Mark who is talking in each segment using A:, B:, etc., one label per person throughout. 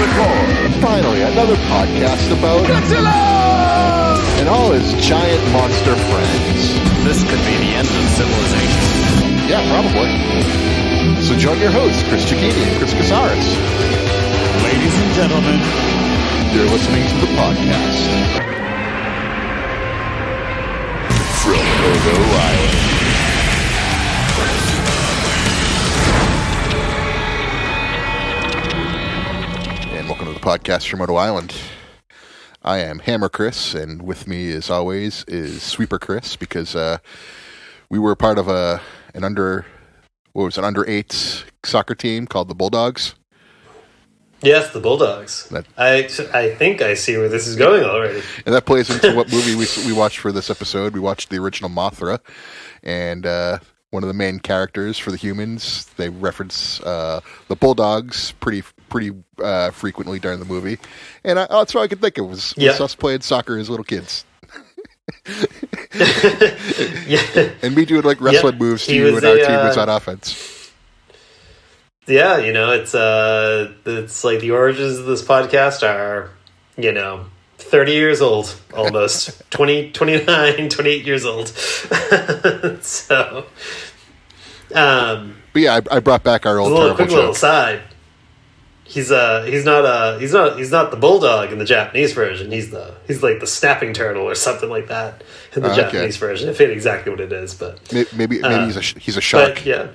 A: record.
B: Finally, another podcast about
A: Godzilla!
B: and all his giant monster friends.
C: This could be the end of civilization.
B: Yeah, probably. So join your hosts, Chris Chickini and Chris Casares.
C: Ladies and gentlemen,
B: You're listening to the podcast. From Odo Island. And welcome to the podcast from Odo Island. I am Hammer Chris, and with me, as always, is Sweeper Chris, because we were part of an under 8 soccer team called the Bulldogs.
D: Yes, the Bulldogs. I think I see where this is going already.
B: And that plays into what movie we watched for this episode. We watched the original Mothra, and one of the main characters for the humans, they reference the Bulldogs pretty frequently during the movie. And that's all I could think of was us playing soccer as little kids. And me doing like wrestling moves to you, and our team was on offense.
D: Yeah, it's like the origins of this podcast are, 30 years old, almost. 29, 28 years old. So,
B: but yeah, I brought back our old terrible
D: quick
B: joke.
D: little side. He's not the bulldog in the Japanese version. He's like the snapping turtle or something like that in the Japanese version. I forget exactly what it is, but
B: maybe he's a shark.
D: But, yeah.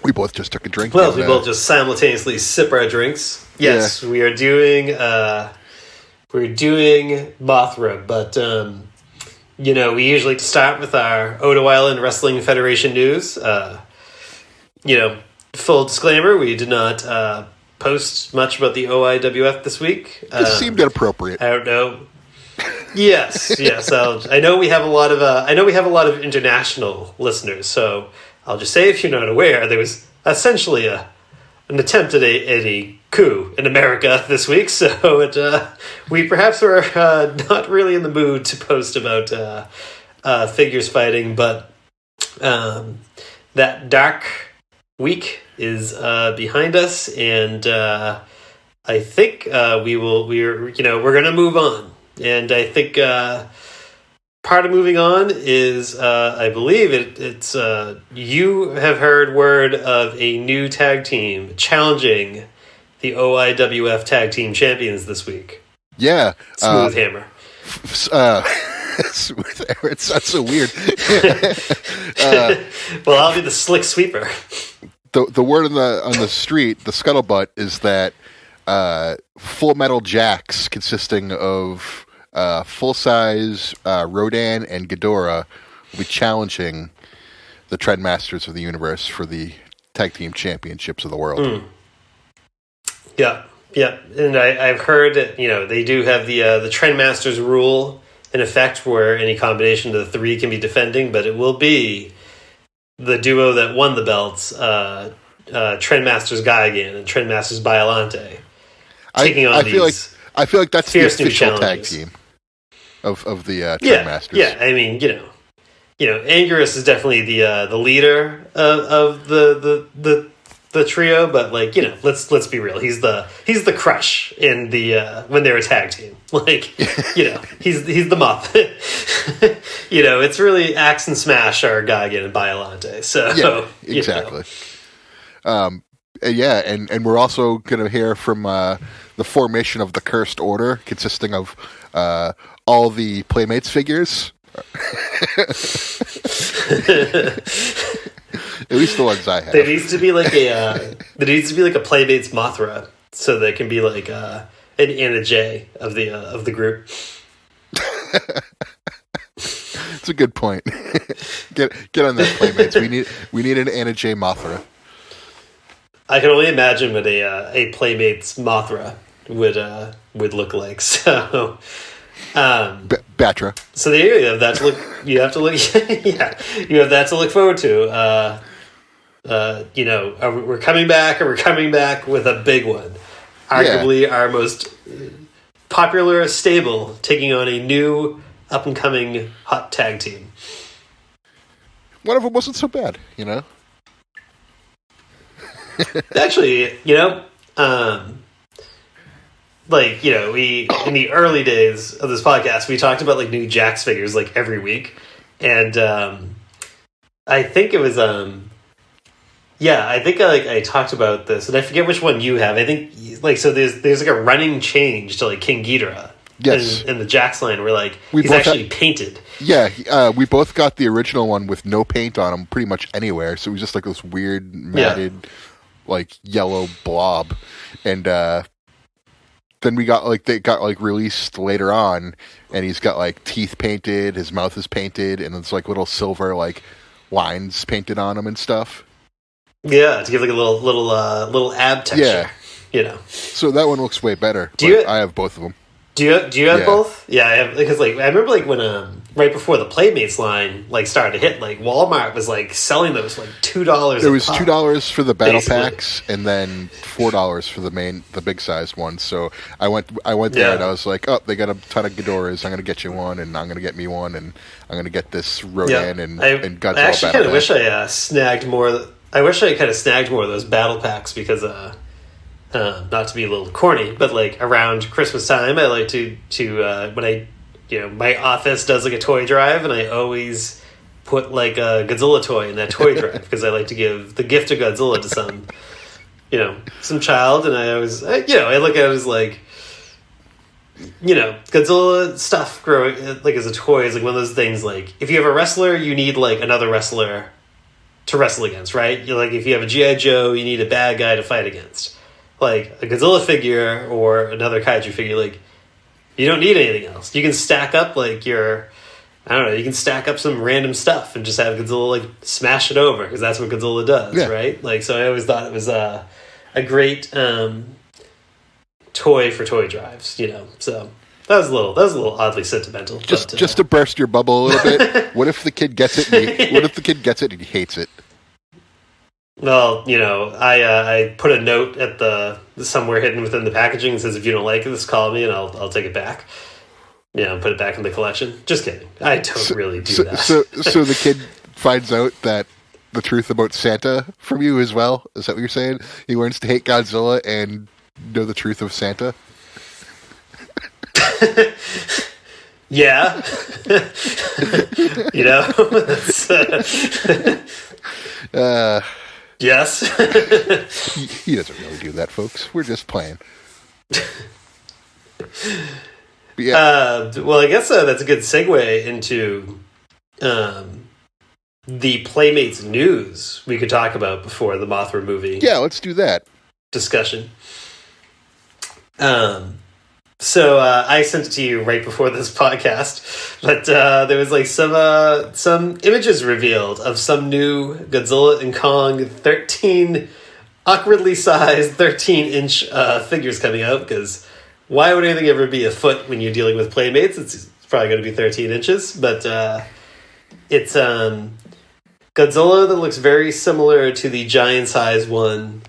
B: We both just took a drink.
D: Well, we both just simultaneously sip our drinks. Yes, we are doing Mothra, but we usually start with our Odo Island Wrestling Federation news. Full disclaimer: we did not post much about the OIWF this week.
B: It seemed inappropriate.
D: I don't know. Yes. I know we have a lot of international listeners, so I'll just say, if you're not aware, there was essentially an attempt at a coup in America this week. So we perhaps were not really in the mood to post about figures fighting, but that dark week is behind us, and I think we're going to move on. And I think part of moving on is, I believe it's you have heard word of a new tag team challenging the OIWF Tag Team Champions this week.
B: Yeah.
D: Smooth Hammer.
B: Smooth Hammer. It sounds so weird.
D: Well, I'll be the Slick Sweeper.
B: The word on the street, the scuttlebutt, is that Full Metal Jacks, consisting of full-size Rodan and Ghidorah, will be challenging the Trendmasters of the Universe for the Tag Team Championships of the world.
D: Yeah. And I've heard that, they do have the Trendmasters rule in effect, where any combination of the three can be defending, but it will be the duo that won the belts, Trendmasters Gaigan and Trendmasters Biolante, taking on these.
B: I feel like that's the official tag team of the Trendmasters.
D: Yeah. I mean, Anguirus is definitely the leader of the trio, but let's be real. He's the crush in the when they're a tag team. He's the muff. It's really Axe and Smash are Gaigan and Biolante. So
B: yeah, exactly. And we're also going to hear from the formation of the Cursed Order, consisting of all the Playmates figures. At least the ones I have.
D: There needs to be like a Playmates Mothra, so they can be like an Anna J of the group.
B: That's a good point. Get on that, Playmates. We need an Anna J Mothra.
D: I can only imagine what a Playmates Mothra would look like. So,
B: Batra.
D: So there you have that to look. You have to look. Yeah, you have that to look forward to. We're coming back, and we're coming back with a big one. Arguably our most popular stable, taking on a new up and coming hot tag team.
B: one of them wasn't so bad, you know?
D: Actually, we in the early days of this podcast, we talked about like new Jax figures like every week, and I think it was I think I talked about this, and I forget which one you have. I think there's like a running change to like King Ghidorah.
B: Yes.
D: In the Jax line, where like he's actually painted.
B: Yeah, we both got the original one with no paint on him pretty much anywhere, so it was just like this weird matted like yellow blob, and then we got like they got like released later on, and he's got like teeth painted, his mouth is painted, and it's like little silver like lines painted on him and stuff.
D: Yeah, to give like a little ab texture.
B: Yeah, so that one looks way better. I have both of them.
D: Do you have both? Yeah, I have, because like I remember like when right before the Playmates line like started to hit, like Walmart was like selling those like $2.
B: There was $2 for the battle packs, and then $4 for the big sized ones. So I went there and I was like, oh, they got a ton of Ghidorahs. I'm gonna get you one, and I'm gonna get me one, and I'm gonna get this Rodan and Godzilla.
D: I actually kind of wish I snagged more. I wish I kind of snagged more of those battle packs because. Not to be a little corny, but like around Christmas time, I like to when my office does like a toy drive, and I always put like a Godzilla toy in that toy drive because I like to give the gift of Godzilla to some child, and I always I look at it as like Godzilla stuff growing like as a toy is like one of those things like if you have a wrestler, you need like another wrestler to wrestle against, right? You're like if you have a G.I. Joe, you need a bad guy to fight against. Like a Godzilla figure or another kaiju figure, like you don't need anything else. You can stack up like you can stack up some random stuff and just have Godzilla like smash it over because that's what Godzilla does, right? Like so, I always thought it was a great toy for toy drives, So that was a little oddly sentimental.
B: Just to burst your bubble a little bit. What if the kid gets it? And he hates it?
D: Well, I put a note at the somewhere hidden within the packaging that says if you don't like it, just call me and I'll take it back. Put it back in the collection. Just kidding. I don't really do that.
B: So the kid finds out that the truth about Santa from you as well. Is that what you're saying? He learns to hate Godzilla and know the truth of Santa.
D: Yeah. That's, yes.
B: He doesn't really do that, folks. We're just playing.
D: Well, I guess that's a good segue into the Playmates news we could talk about before the Mothra movie.
B: Yeah, let's do that.
D: Discussion. So I sent it to you right before this podcast, but there was like some images revealed of some new Godzilla and Kong 13 awkwardly sized 13-inch figures coming out, because why would anything ever be a foot when you're dealing with Playmates? It's probably going to be 13 inches, but it's Godzilla that looks very similar to the giant size one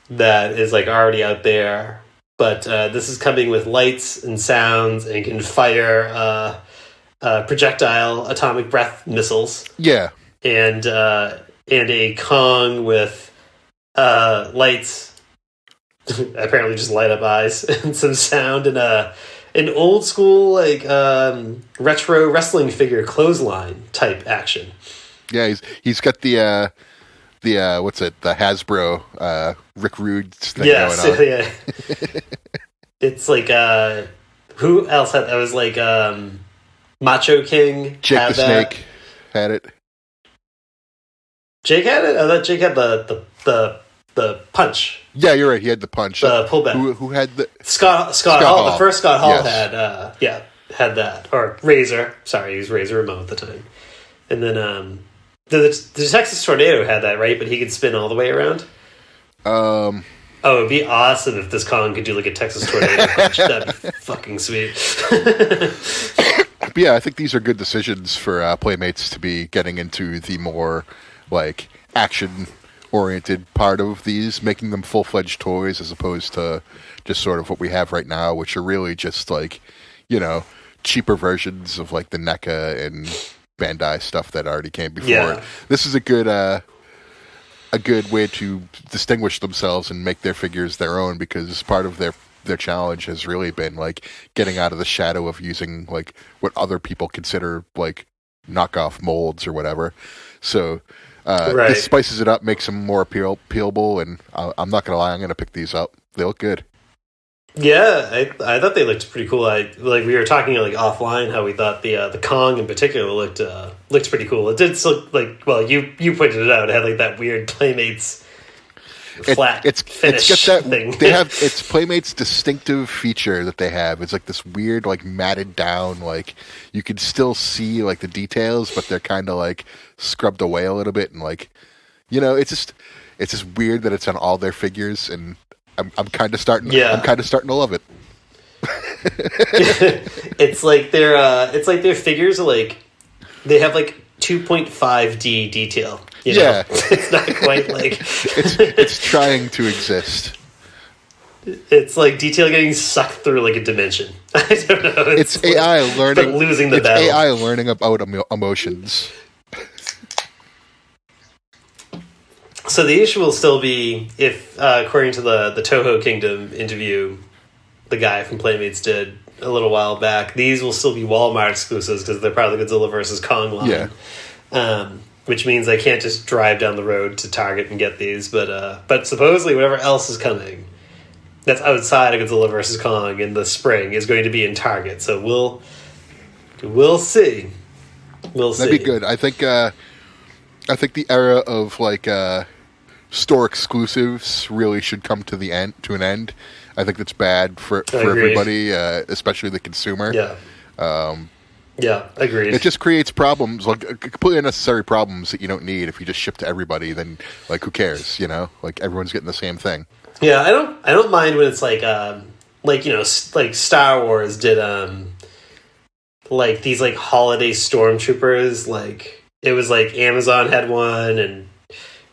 D: that is like already out there. But this is coming with lights and sounds and can fire projectile atomic breath missiles.
B: Yeah.
D: And a Kong with lights, apparently just light up eyes, and some sound, and an old school like retro wrestling figure clothesline type action.
B: Yeah, he's got the what's it? The Hasbro Rick Rude thing going on.
D: Yeah. It's like who else had that? Was like Macho King.
B: Jake the Snake had it.
D: Jake had it. I thought Jake had the punch.
B: Yeah, you're right. He had the punch.
D: The pullback.
B: Who had the
D: Scott Hall? The first Scott Hall
B: yes.
D: had that, or Razor. Sorry, he was Razor Ramon at the time, and then the Texas Tornado had that, right? But he could spin all the way around. Oh, it'd be awesome if this Kong could do like a Texas Tornado punch. That'd be fucking sweet.
B: But yeah, I think these are good decisions for Playmates to be getting into the more like action-oriented part of these, making them full-fledged toys as opposed to just sort of what we have right now, which are really just like, cheaper versions of like the NECA and Bandai stuff that already came before
D: Yeah.
B: it. This is a good way to distinguish themselves and make their figures their own, because part of their challenge has really been like getting out of the shadow of using like what other people consider like knockoff molds or whatever. So this spices it up, makes them more peelable, and I'm not gonna lie, I'm gonna pick these up. They look good.
D: Yeah, I thought they looked pretty cool. We were talking like offline how we thought the Kong in particular looked pretty cool. It did look like, well, you pointed it out. It had like that weird Playmates flat finish
B: it's got that
D: thing.
B: They have it's Playmates distinctive feature that they have. It's like this weird like matted down, like you can still see like the details, but they're kind of like scrubbed away a little bit, and like, you know, it's just weird that it's on all their figures, and I'm kind of starting to love it.
D: It's like their figures are like they have like 2.5D detail. You know?
B: Yeah,
D: it's not quite like
B: it's trying to exist.
D: It's like detail getting sucked through like a dimension. I don't know.
B: It's AI learning,
D: but losing the battle.
B: AI learning about emotions.
D: So the issue will still be if, according to the Toho Kingdom interview, the guy from Playmates did a little while back, these will still be Walmart exclusives because they're part of the Godzilla versus Kong line. Yeah. Which means I can't just drive down the road to Target and get these. But supposedly whatever else is coming that's outside of Godzilla versus Kong in the spring is going to be in Target. So we'll see. We'll see.
B: That'd be good. I think the era of like store exclusives really should come to an end. I think that's bad for everybody, especially the consumer.
D: Yeah. Yeah, agreed.
B: It just creates problems, like completely unnecessary problems that you don't need. If you just ship to everybody, then like who cares? You know, like everyone's getting the same thing.
D: Yeah, I don't mind when it's like you know, like Star Wars did like these like holiday stormtroopers. Like it was like Amazon had one and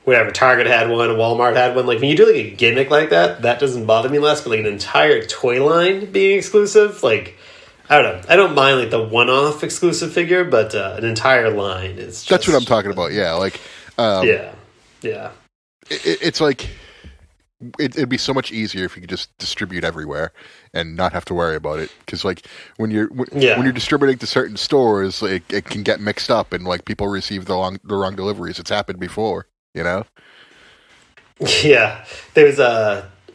D: whatever, Target had one and Walmart had one. Like when you do like a gimmick like that doesn't bother me less. But like an entire toy line being exclusive, like I don't know. I don't mind like the one-off exclusive figure, but an entire line is just,
B: that's what I'm talking about. Yeah, like
D: yeah.
B: It's like it'd be so much easier if you could just distribute everywhere and not have to worry about it. Because like when you're distributing to certain stores, like it can get mixed up and like people receive the wrong deliveries. It's happened before, you know.
D: Yeah, there's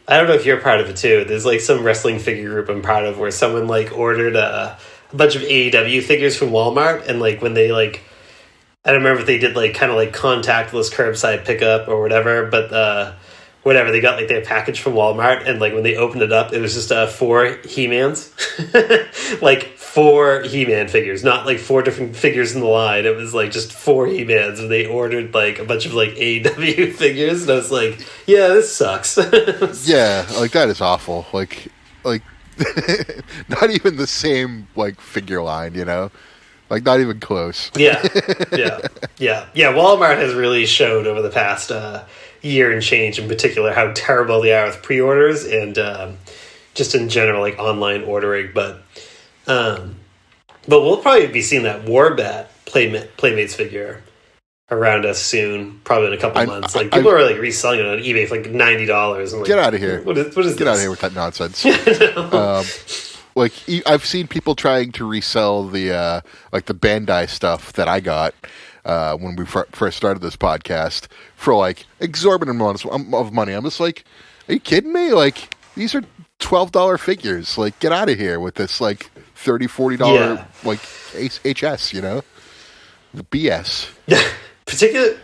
D: I don't know if you're part of it too. There's like some wrestling figure group I'm part of where someone like ordered a bunch of AEW figures from Walmart, and like when they like, I don't remember if they did like kind of like contactless curbside pickup or whatever, but whatever, they got like their package from Walmart, and like when they opened it up, it was just 4 He-Mans, like 4 He-Man figures, not like 4 different figures in the line. It was like just 4 He-Mans, and they ordered like a bunch of like AEW figures, and I was like, yeah, this sucks.
B: Yeah, like that is awful. Like not even the same like figure line, you know. Like, not even close.
D: Yeah. Walmart has really showed over the past year and change, in particular, how terrible they are with pre-orders and just in general, like online ordering. But we'll probably be seeing that Warbat Playmates figure around us soon, probably in a couple months. Like people are like reselling it on eBay for like $90. Like,
B: get out of here!
D: What is this?
B: Get out of here with that nonsense. Like I've seen people trying to resell the like the Bandai stuff that I got when we first started this podcast for like exorbitant amounts of money. I'm just like, are you kidding me? Like these are $12 figures. Like get out of here with this like $30-$40 like HS. You know, the BS.
D: particularly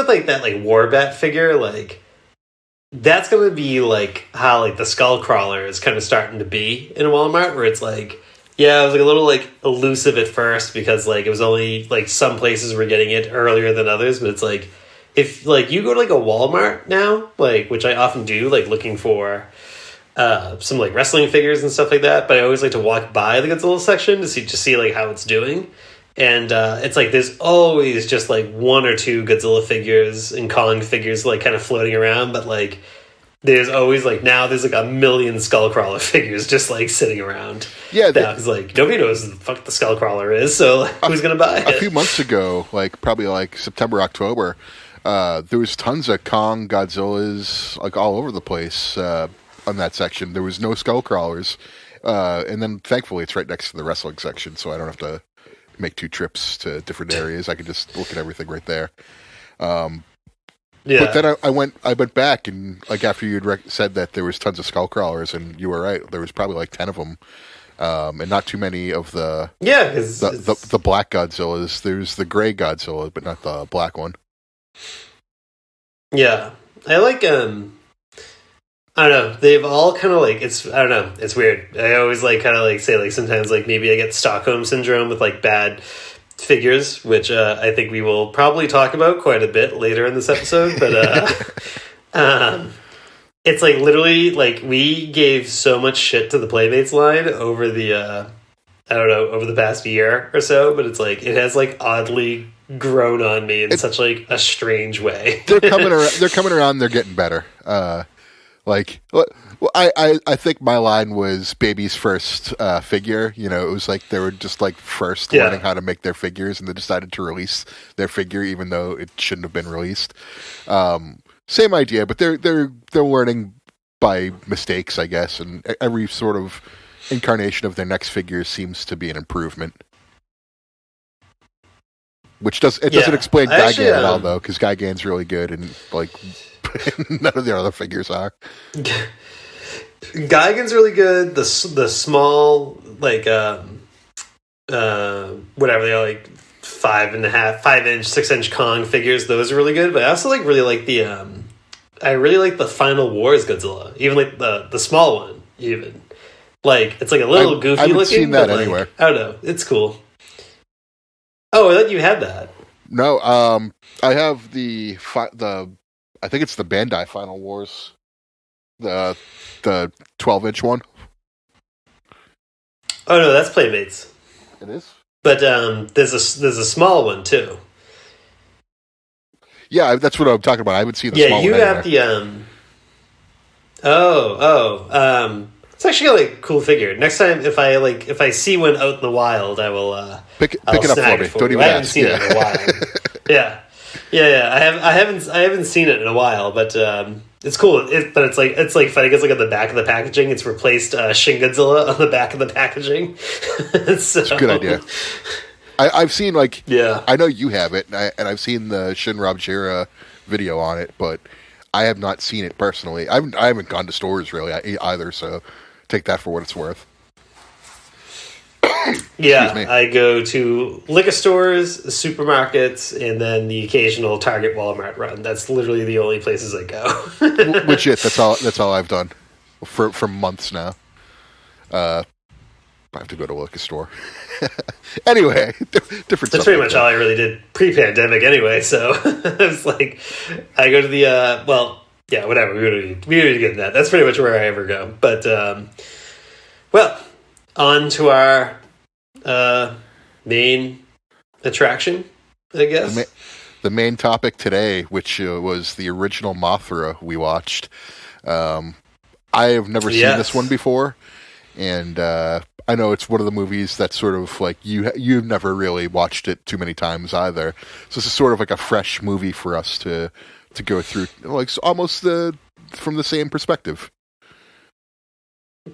D: with like that like Warbat figure, like. That's going to be like how like the Skull Crawler is kind of starting to be in Walmart, where it's like, yeah, it was like a little like elusive at first because like it was only like some places were getting it earlier than others, but it's like if like you go to like a Walmart now, like which I often do, like looking for some like wrestling figures and stuff like that, but I always like to walk by the Godzilla section to see like how it's doing. And it's like there's always just like 1 or 2 Godzilla figures and Kong figures like kind of floating around, but like there's always like now there's like a million Skullcrawler figures just like sitting around.
B: Yeah,
D: because like nobody knows who the fuck the Skullcrawler is, so like, who's gonna buy it?
B: A few months ago, like probably like September, October, there was tons of Kong, Godzillas, like all over the place on that section. There was no Skullcrawlers, and then thankfully it's right next to the wrestling section, so I don't have to make 2 trips to different areas. I can just look at everything right there.
D: Yeah.
B: But then I went back and like after you'd said that there was tons of Skullcrawlers, and you were right. There was probably like 10 of them, and not too many of the the black Godzillas. There's the gray Godzilla, but not the black one.
D: Yeah, I like I don't know. They've all kind of like it's. I don't know. It's weird. I always like kind of like say like sometimes like maybe I get Stockholm syndrome with like bad figures, which I think we will probably talk about quite a bit later in this episode. But it's like literally like we gave so much shit to the Playmates line over the I don't know, over the past year or so. But it's like it has like oddly grown on me in such like a strange way.
B: They're coming around. They're coming around. They're getting better. I think my line was baby's first figure. You know, it was like they were just like first learning how to make their figures, and they decided to release their figure even though it shouldn't have been released. Same idea, but they're learning by mistakes, I guess, and every sort of incarnation of their next figure seems to be an improvement. Which doesn't explain Gigan at all, though, because Gigan's really good, and like none of the other figures are.
D: Gigan's really good. The small like whatever they are, like 5.5, 6-inch Kong figures. Those are really good. But I also really like the I really like the Final Wars Godzilla, even like the small one. Even like it's like a little goofy
B: I haven't
D: looking.
B: Seen that
D: but, like,
B: anywhere.
D: I don't know. It's cool. Oh, I thought you had that.
B: No, I have the I think it's the Bandai Final Wars, the 12-inch one.
D: Oh no, that's Playmates.
B: It is.
D: But there's a small one too.
B: Yeah, that's what I'm talking about. I haven't seen the small one.
D: Yeah, you have the it's actually like a cool figure. Next time, if I see one out in the wild, I will
B: pick it up for me. Don't even
D: I haven't
B: ask.
D: seen it in a while. Yeah. I haven't seen it in a while, but it's cool. But it's like funny because like on the back of the packaging, it's replaced Shin Godzilla on the back of the packaging. It's
B: a good idea. I've seen I know you have it, and I've seen the Shin Robjira video on it, but I have not seen it personally. I haven't gone to stores really either, so take that for what it's worth.
D: Yeah, I go to liquor stores, supermarkets, and then the occasional Target, Walmart run. That's literally the only places I go.
B: Legit, that's all I've done for months now. I have to go to a liquor store. Anyway, different.
D: That's pretty much all I really did pre-pandemic, anyway. So it's like I go to the whatever. We don't need to get into that. That's pretty much where I ever go. But on to our main attraction, I guess.
B: The main topic today, which was the original Mothra we watched. I have never seen this one before, and I know it's one of the movies that sort of like you've never really watched it too many times either. So this is sort of like a fresh movie for us to go through, like almost from the same perspective.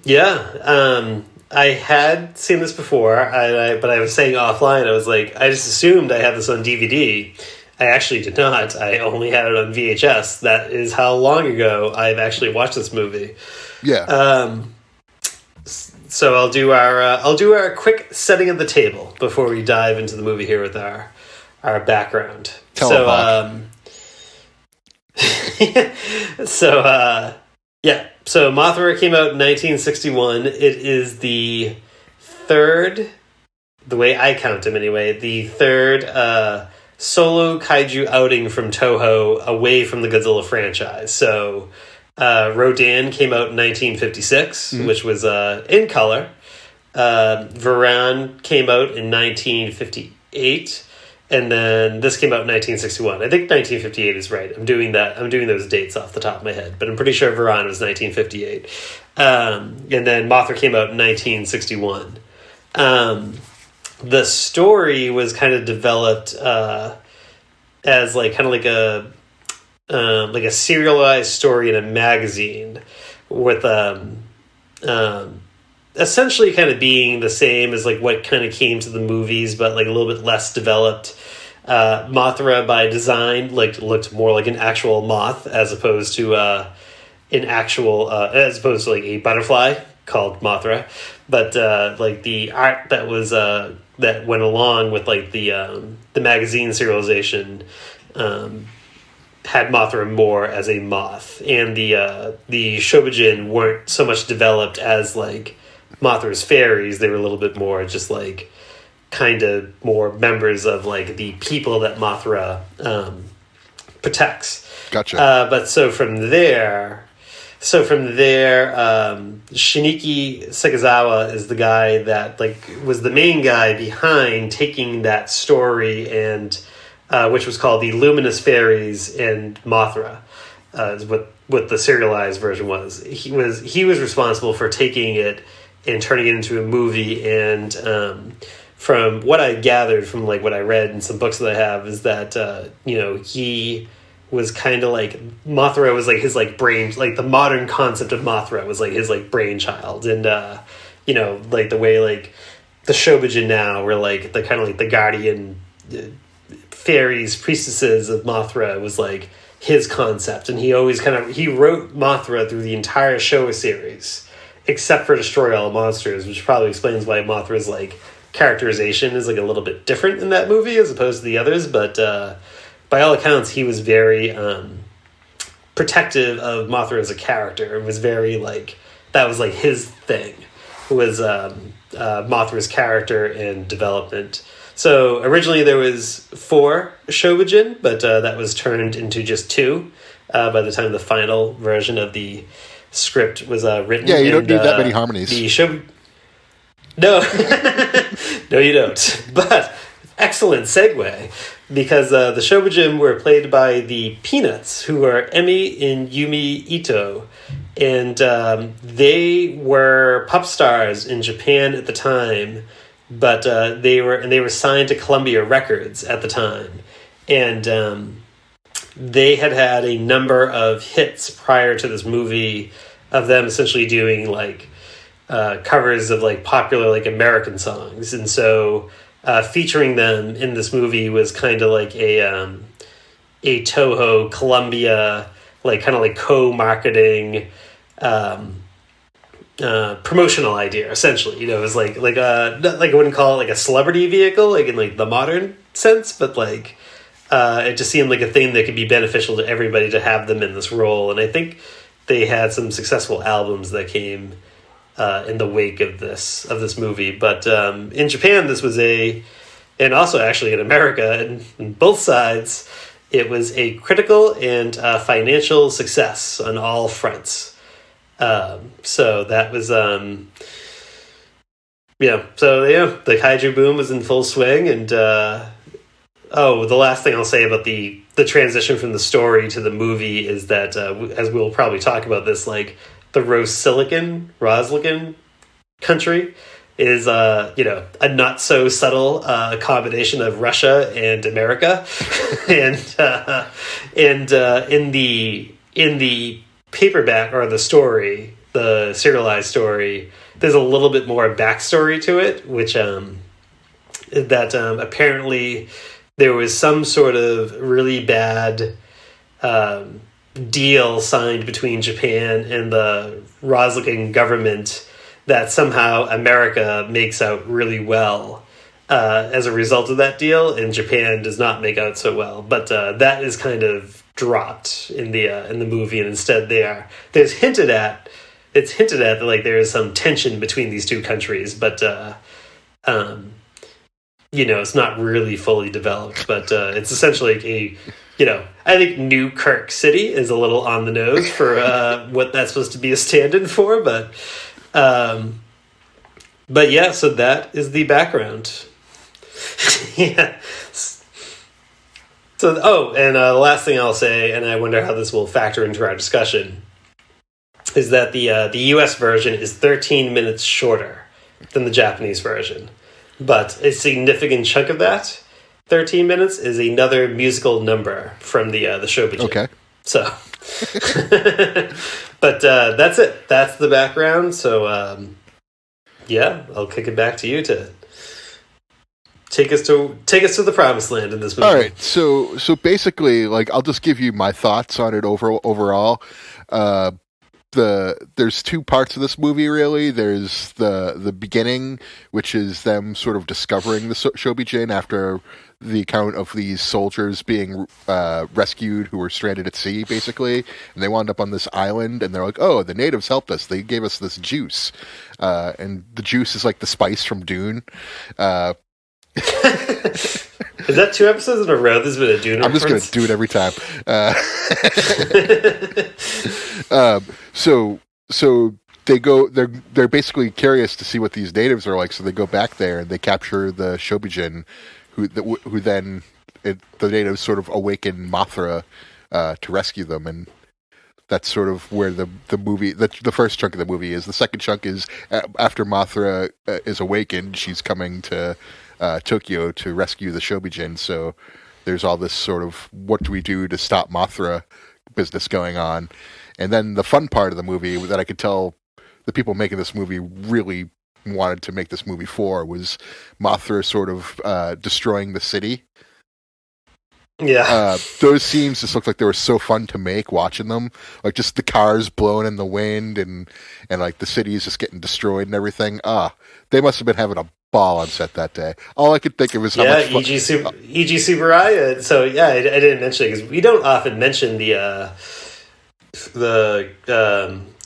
D: Yeah, I had seen this before, but I was saying offline, I was like, I just assumed I had this on DVD. I actually did not. I only had it on VHS. That is how long ago I've actually watched this movie.
B: Yeah.
D: So I'll do our quick setting of the table before we dive into the movie here with our background. So Mothra came out in 1961. It is the third, the way I count them anyway, the third solo kaiju outing from Toho away from the Godzilla franchise. So Rodan came out in 1956, which was in color. Varan came out in 1958. and then this came out in 1961. I think 1958 is right. I'm doing those dates off the top of my head, but I'm pretty sure Varan was 1958. And then Mothra came out in 1961. The story was kind of developed as like a serialized story in a magazine with essentially kind of being the same as like what kind of came to the movies, but like a little bit less developed. Mothra by design looked more like an actual moth as opposed to like a butterfly called Mothra. But like the art that was that went along with like the magazine serialization had Mothra more as a moth, and the Shobijin weren't so much developed as like Mothra's fairies. They were a little bit more just like kind of more members of like the people that Mothra protects.
B: Gotcha.
D: But so from there, Shiniki Sekizawa is the guy that like was the main guy behind taking that story and which was called the Luminous Fairies and Mothra, is what the serialized version was. He was responsible for taking it and turning it into a movie. And from what I gathered from like what I read in some books that I have is that he was kind of like Mothra was like his like brain, like the modern concept of Mothra was like his like brainchild. And like the way like the Shobijin now were like the kind of like the guardian fairies, priestesses of Mothra was like his concept. And he always he wrote Mothra through the entire Showa series except for Destroy All Monsters, which probably explains why Mothra's like characterization is like a little bit different in that movie as opposed to the others. But by all accounts, he was very protective of Mothra as a character. It was very like that was like his thing was Mothra's character and development. So originally there was 4 Shobijin, but that was turned into just 2 by the time the final version of the script was written.
B: Yeah, you don't need that many harmonies.
D: No, no, you don't. But excellent segue, because the Shobijin were played by the Peanuts, who are Emi and Yumi Ito, and they were pop stars in Japan at the time. But they were signed to Columbia Records at the time, and they had a number of hits prior to this movie of them essentially doing like covers of like popular like American songs, and so featuring them in this movie was kind of like a Toho Columbia like kind of like co-marketing. Promotional idea essentially, it was like not like I wouldn't call it like a celebrity vehicle like in like the modern sense, but like it just seemed like a thing that could be beneficial to everybody to have them in this role. And I think they had some successful albums that came in the wake of this movie. But in Japan, this was and also actually in America, and in both sides, it was a critical and financial success on all fronts. So that was, the kaiju boom was in full swing. And, the last thing I'll say about the transition from the story to the movie is that, as we'll probably talk about this, like the Roslican country is, a not so subtle, combination of Russia and America. And in the paperback or the story, the serialized story, there's a little bit more backstory to it, which apparently there was some sort of really bad deal signed between Japan and the Roslican government that somehow America makes out really well as a result of that deal, and Japan does not make out so well. But that is kind of dropped in the movie, and instead it's hinted at that like there is some tension between these two countries, but it's not really fully developed. But it's essentially I think New Kirk City is a little on the nose for what that's supposed to be a stand-in for, but yeah, so that is the background. Yeah. And the last thing I'll say, and I wonder how this will factor into our discussion, is that the U.S. version is 13 minutes shorter than the Japanese version. But a significant chunk of that 13 minutes is another musical number from the Shobijin.
B: Okay.
D: So, but that's it. That's the background. So, I'll kick it back to you to take us to the promised land in this movie.
B: All right. So basically, like, I'll just give you my thoughts on it overall. There's two parts of this movie, really. There's the beginning, which is them sort of discovering the Shobijin after the account of these soldiers being rescued who were stranded at sea, basically. And they wound up on this island, and they're like, oh, the natives helped us. They gave us this juice. And the juice is like the spice from Dune.
D: Is that 2 episodes in a row? There's been a Dune
B: I'm
D: reference?
B: just going to do it every time. So they go. They're basically curious to see what these natives are like. So they go back there and they capture the Shobijin, who then the natives sort of awaken Mothra to rescue them, and that's sort of where the movie, the first chunk of the movie is. The second chunk is after Mothra is awakened, she's coming to Tokyo to rescue the Shobijin. So there's all this sort of what do we do to stop Mothra business going on. And then the fun part of the movie that I could tell the people making this movie really wanted to make this movie for was Mothra sort of destroying the city.
D: Yeah.
B: Those scenes just looked like they were so fun to make watching them. Like just the cars blowing in the wind and like the cities just getting destroyed and everything. They must have been having a ball on set that day. All I could think of was how much fun.
D: E.G. Tsuburaya. So yeah, I didn't mention it because we don't often mention the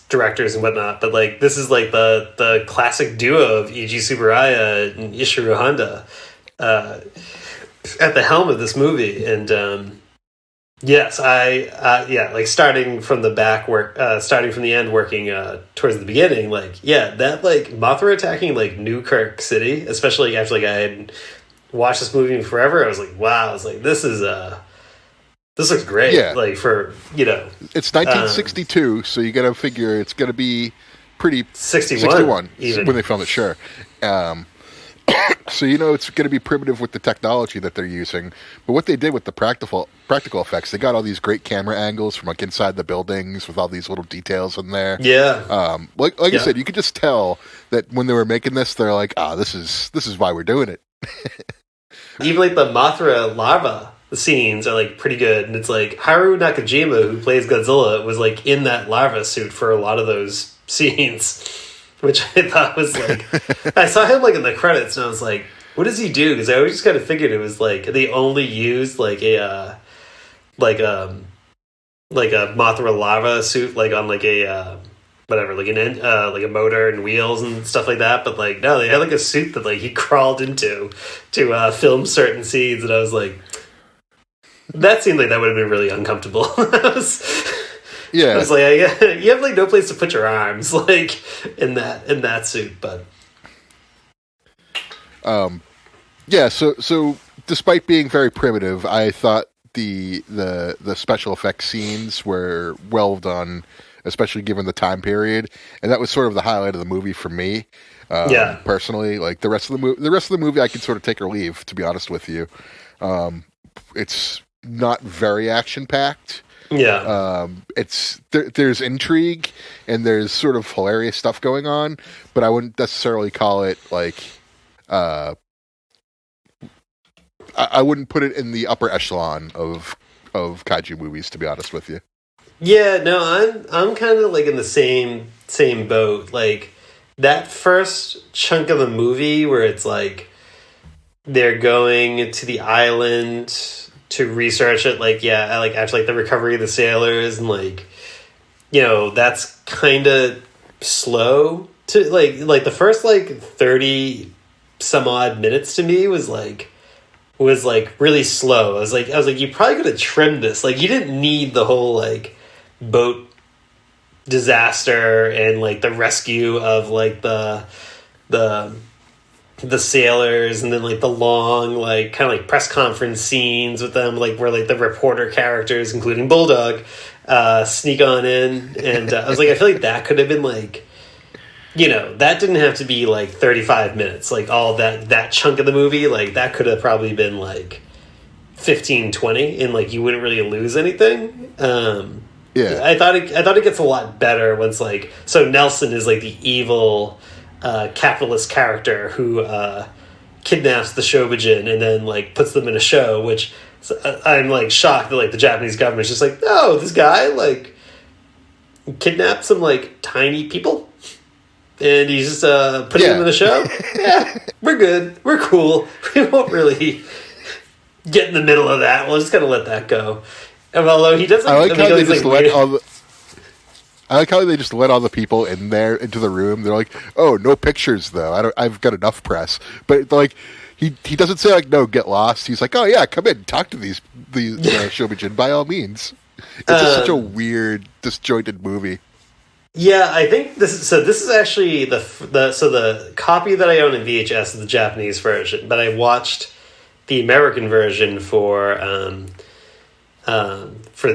D: directors and whatnot, but like this is like the classic duo of E.G. Tsuburaya and Ishiro Honda at the helm of this movie. And yes, like starting from the back work, starting from the end, working towards the beginning, like that like Mothra attacking like Newkirk City, especially after like I had watched this movie forever, I was like, wow, I was like, this looks great.
B: Yeah.
D: Like for,
B: It's 1962, so you got to figure it's going to be pretty
D: 61
B: even when they filmed it, sure. So it's going to be primitive with the technology that they're using. But what they did with the practical effects, they got all these great camera angles from like inside the buildings with all these little details in there.
D: Yeah.
B: Like I said, you could just tell that when they were making this, they're like, this is why we're doing it.
D: Even like the Mothra lava scenes are like pretty good, and it's like Haru Nakajima, who plays Godzilla, was like in that lava suit for a lot of those scenes, which I thought was like I saw him like in the credits and I was like, what does he do? Because I always just kind of figured it was like they only used like a Mothra lava suit like on like a whatever, like like a motor and wheels and stuff like that. But like no, they had like a suit that like he crawled into to film certain scenes, and I was like, that seemed like that would have been really uncomfortable. I was like, you have like no place to put your arms, like in that suit. But
B: so despite being very primitive, I thought the special effects scenes were well done, especially given the time period, and that was sort of the highlight of the movie for me. Personally, like the rest of the movie, I could sort of take or leave. To be honest with you, it's not very action packed.
D: Yeah.
B: There's intrigue and there's sort of hilarious stuff going on, but I wouldn't necessarily call it like I wouldn't put it in the upper echelon of kaiju movies, to be honest with you.
D: Yeah, no, I'm kind of like in the same boat. Like that first chunk of the movie where it's like they're going to the island to research it, like after like the recovery of the sailors, and like that's kind of slow to like the first like 30 some odd minutes to me was really slow. I was like you probably could have trimmed this. Like you didn't need the whole like boat disaster and like the rescue of like the the sailors, and then like the long like kind of like press conference scenes with them, like where like the reporter characters, including Bulldog, sneak on in, and I was like, I feel like that could have been like, you know, that didn't have to be like 35 minutes, like all that chunk of the movie, like that could have probably been like 15, 20, and like you wouldn't really lose anything.
B: Yeah,
D: I thought it gets a lot better once like, so Nelson is like the evil capitalist character who kidnaps the Shobijin and then like puts them in a show, which I'm like shocked that like the Japanese government's just like, no, this guy like kidnapped some like tiny people and he's just putting them in a show. Yeah, we're good, we're cool, we won't really get in the middle of that, we'll just kind of let that go. And although he doesn't,
B: I like how they just let all the people in there into the room. They're like, "Oh, no pictures though. I've got enough press." But like, he doesn't say like, "No, get lost." He's like, "Oh yeah, come in, talk to these Shobijin by all means." It's just such a weird, disjointed movie.
D: Yeah, I think this is actually the copy that I own in VHS is the Japanese version, but I watched the American version for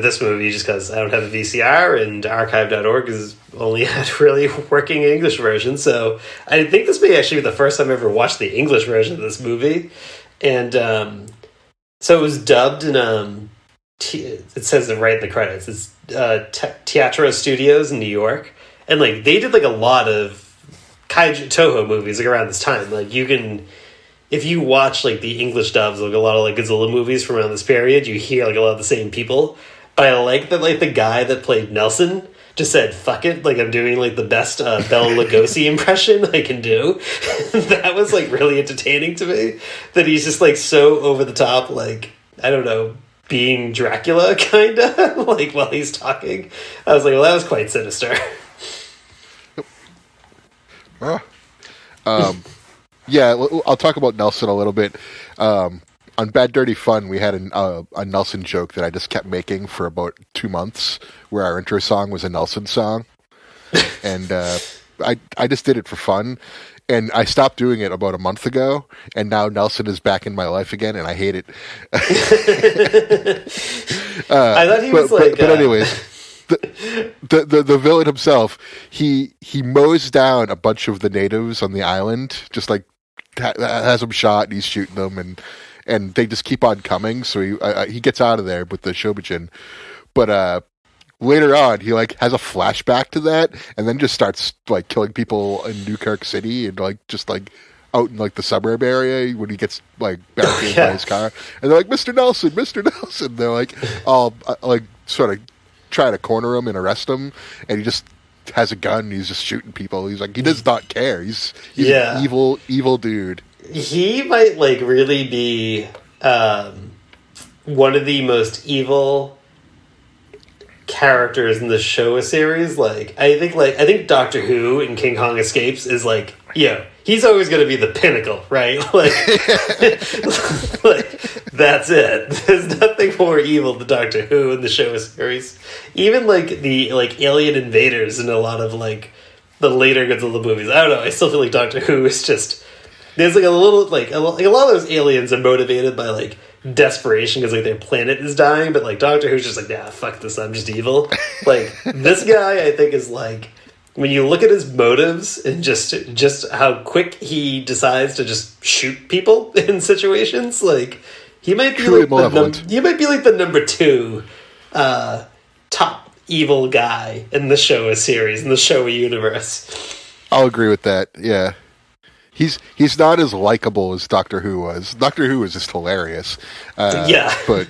D: this movie just because I don't have a VCR and archive.org is only had really working English version. So I think this may actually be the first time I ever watched the English version of this movie. And so it was dubbed in, it says it right in the credits. It's Teatro Studios in New York. And like they did like a lot of Kaiju Toho movies like around this time. Like you can... If you watch like the English dubs, like a lot of like Godzilla movies from around this period, you hear like a lot of the same people. But I like that like the guy that played Nelson just said, "Fuck it," like I'm doing like the best Bela Lugosi impression I can do. That was like really entertaining to me. That he's just like so over the top, like I don't know, being Dracula kinda like while he's talking. I was like, well, that was quite sinister.
B: Yeah, I'll talk about Nelson a little bit. On Bad Dirty Fun, we had a Nelson joke that I just kept making for about 2 months, where our intro song was a Nelson song, and I just did it for fun, and I stopped doing it about a month ago, and now Nelson is back in my life again, and I hate it.
D: I thought he was like...
B: But anyways... The villain himself, he mows down a bunch of the natives on the island, just like has them shot, and he's shooting them, and they just keep on coming. So he gets out of there with the Shobijin, but later on he like has a flashback to that, and then just starts like killing people in Newkirk City and like just like out in like the suburb area when he gets like barricaded by his car, and they're like, Mr. Nelson, Mr. Nelson. They're like all like sort of trying to corner him and arrest him, and he just has a gun and he's just shooting people. He's like, he does not care. He's an evil dude. He
D: might like really be one of the most evil characters in the Showa series. Like I think Doctor Who in King Kong Escapes is like, yeah, he's always going to be the pinnacle, right? Like, like that's it. There's nothing more evil than Doctor Who in the Showa series. Even like the like alien invaders in a lot of like the later Godzilla movies. I don't know. I still feel like Doctor Who is just there's like a little like a lot of those aliens are motivated by like desperation because like their planet is dying, but like Doctor Who's just like, nah, fuck this, I'm just evil. Like this guy, I think is like when you look at his motives and just how quick he decides to just shoot people in situations, like he might be like the number 2 top evil guy in the Showa series, in the Showa universe.
B: I'll agree with that. Yeah. He's not as likable as Doctor Who was. Doctor Who is just hilarious. But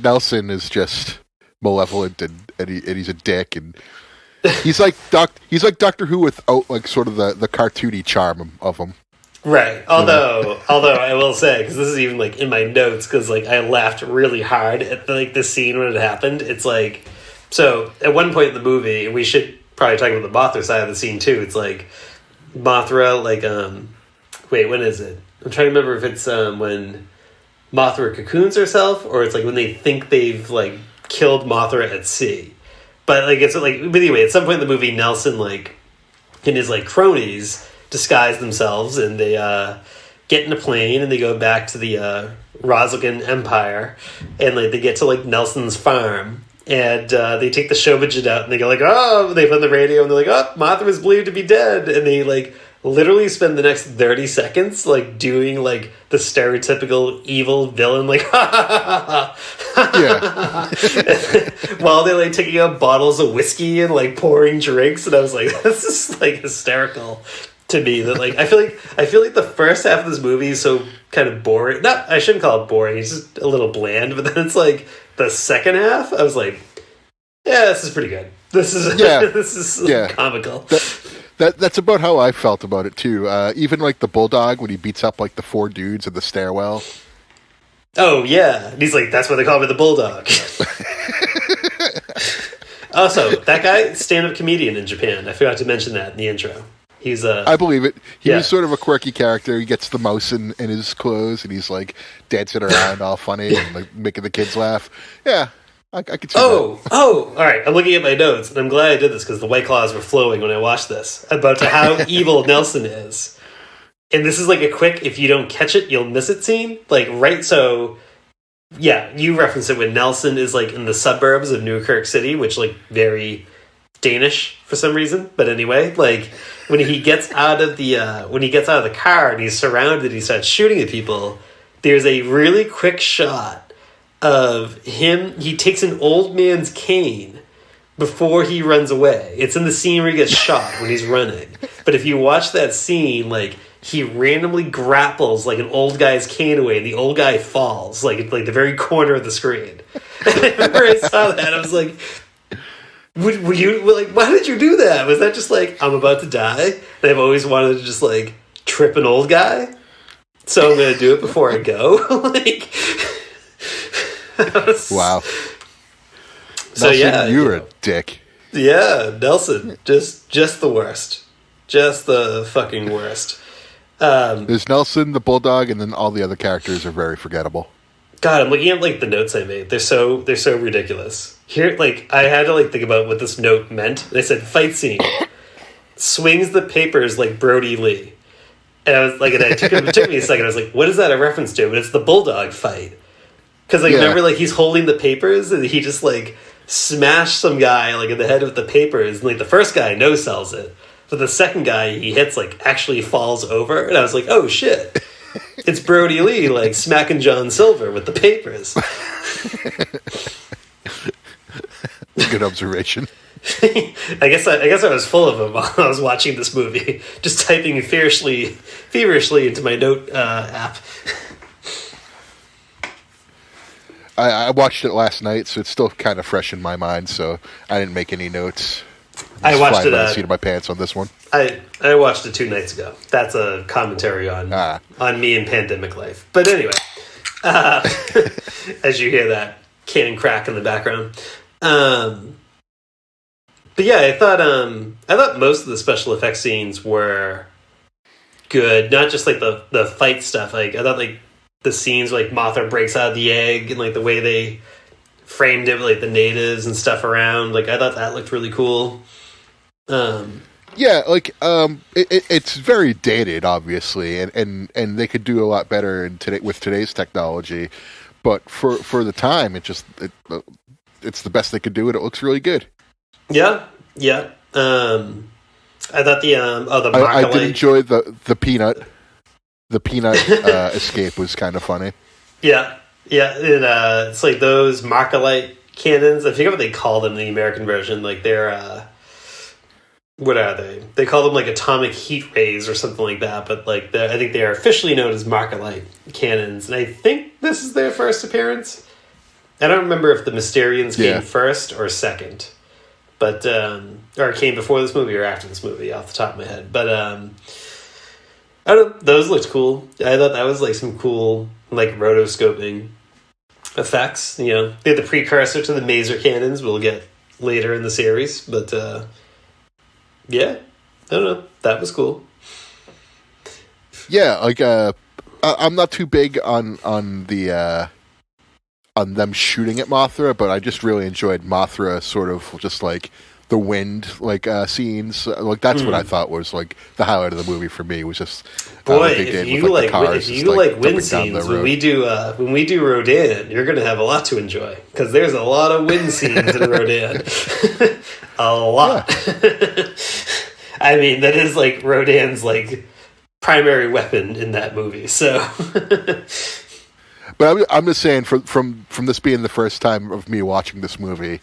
B: Nelson is just malevolent and he's a dick, and he's like Doctor Who without like sort of the cartoony charm of him.
D: Right. Although I will say, because this is even like in my notes, because like I laughed really hard at like the scene when it happened. It's like, so at one point in the movie, we should probably talk about the Mothra side of the scene too. It's like Mothra, like wait, when is it? I'm trying to remember if it's when Mothra cocoons herself, or it's like when they think they've like killed Mothra at sea. But like it's like, but anyway, at some point in the movie, Nelson like and his like cronies disguise themselves, and they get in a plane and they go back to the Rosligan Empire, and like they get to like Nelson's farm, and they take the Shobajit out, and they go like, oh, they put on the radio, and they're like, oh, Mothra is believed to be dead, and they like literally spend the next 30 seconds like doing like the stereotypical evil villain like
B: Yeah.
D: while they're like taking out bottles of whiskey and like pouring drinks, and I was like, this is like hysterical to me. That like I feel like the first half of this movie is so kind of boring. Not, I shouldn't call it boring, it's just a little bland, but then it's like the second half I was like, yeah, this is pretty good. This is this is comical.
B: That's about how I felt about it too. Even like the bulldog when he beats up like the 4 dudes in the stairwell.
D: Oh yeah, and he's like, that's why they call me the bulldog. Also, that guy, stand-up comedian in Japan. I forgot to mention that in the intro. He's
B: I believe it. He was sort of a quirky character. He gets the mouse in his clothes, and he's like dancing around all funny and like making the kids laugh. Yeah. I could see that.
D: All right. I'm looking at my notes, and I'm glad I did this because the White Claws were flowing when I watched this about how evil Nelson is. And this is like a quick, if you don't catch it, you'll miss it scene. Like, right, so, yeah, you reference it when Nelson is, like, in the suburbs of Newkirk City, which, like, very Danish for some reason. But anyway, like, when he gets out of the car and he's surrounded, he starts shooting at people, there's a really quick shot of him. He takes an old man's cane before he runs away. It's in the scene where he gets shot when he's running. But if you watch that scene, like, he randomly grapples like an old guy's cane away, and the old guy falls like the very corner of the screen. And I remember I saw that, I was like, would you like? Why did you do that? Was that just like, I'm about to die, and I've always wanted to just like trip an old guy, so I'm going to do it before I go? Like.
B: Wow.
D: So
B: Nelson,
D: yeah,
B: you're a dick.
D: Yeah, Nelson, just the worst, just the fucking worst.
B: There's Nelson, the bulldog, and then all the other characters are very forgettable.
D: God, I'm looking at like the notes I made. They're so ridiculous. Here, like I had to like think about what this note meant. They said fight scene, swings the papers like Brody Lee, and I was like, and it took me a second. I was like, what is that a reference to? But it's the bulldog fight. Because, like, remember, like, he's holding the papers, and he just, like, smashed some guy, like, in the head with the papers, and, like, the first guy no-sells it, but the second guy he hits, like, actually falls over, and I was like, oh, shit. It's Brody Lee, like, smacking John Silver with the papers.
B: Good observation.
D: I guess I was full of them while I was watching this movie, just typing feverishly into my note app.
B: I watched it last night, so it's still kind of fresh in my mind. So I didn't make any notes.
D: I watched it.
B: By the seat of my pants on this one.
D: I watched it 2 nights ago. That's a commentary on me and pandemic life. But anyway, as you hear that can crack in the background. But yeah, I thought most of the special effects scenes were good. Not just like the fight stuff. Like I thought like the scenes like Mothra breaks out of the egg and like the way they framed it, like the natives and stuff around. Like I thought that looked really cool.
B: Yeah, like it's very dated, obviously, and they could do a lot better with today's technology. But for the time, it's the best they could do, and it looks really good.
D: Yeah. I thought the
B: I did enjoy the peanut. The peanut escape was kind of funny. Yeah.
D: It's like those Markalite cannons. I forget what they call them in the American version. Like they're what are they? They call them like atomic heat rays or something like that. But like I think they are officially known as Markalite cannons, and I think this is their first appearance. I don't remember if the Mysterians came first or second, but or came before this movie or after this movie, off the top of my head. But I don't know. Those looked cool. I thought that was like some cool like rotoscoping effects. You know, they're the precursor to the maser cannons we'll get later in the series. But yeah, I don't know. That was cool.
B: Yeah, like I'm not too big on the on them shooting at Mothra, but I just really enjoyed Mothra sort of just like the wind scenes. Like that's what I thought was like the highlight of the movie for me was just
D: boy,
B: what they
D: if
B: did
D: you
B: with,
D: like
B: cars
D: if
B: just,
D: you like
B: jumping
D: wind
B: down the
D: scenes
B: road.
D: when we do Rodan, you're gonna have a lot to enjoy because there's a lot of wind scenes in Rodan. A lot. Yeah. I mean, that is like Rodan's like primary weapon in that movie. So.
B: But I'm just saying, from this being the first time of me watching this movie,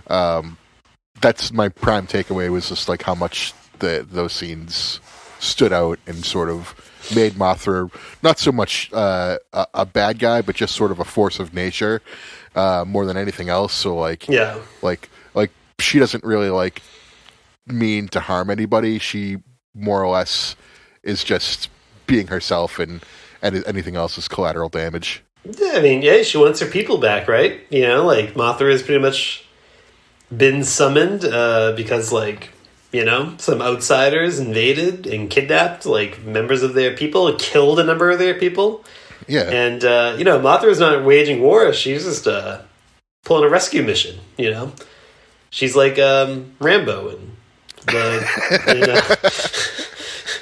B: that's my prime takeaway was just like how much those scenes stood out and sort of made Mothra not so much a bad guy, but just sort of a force of nature more than anything else. So like she doesn't really like mean to harm anybody. She more or less is just being herself, and anything else is collateral damage.
D: Yeah, I mean, she wants her people back, right? You know, like, Mothra has pretty much been summoned because, like, you know, some outsiders invaded and kidnapped, like, members of their people, killed a number of their people.
B: Yeah.
D: And, you know, Mothra's not waging war. She's just pulling a rescue mission, you know? She's like Rambo in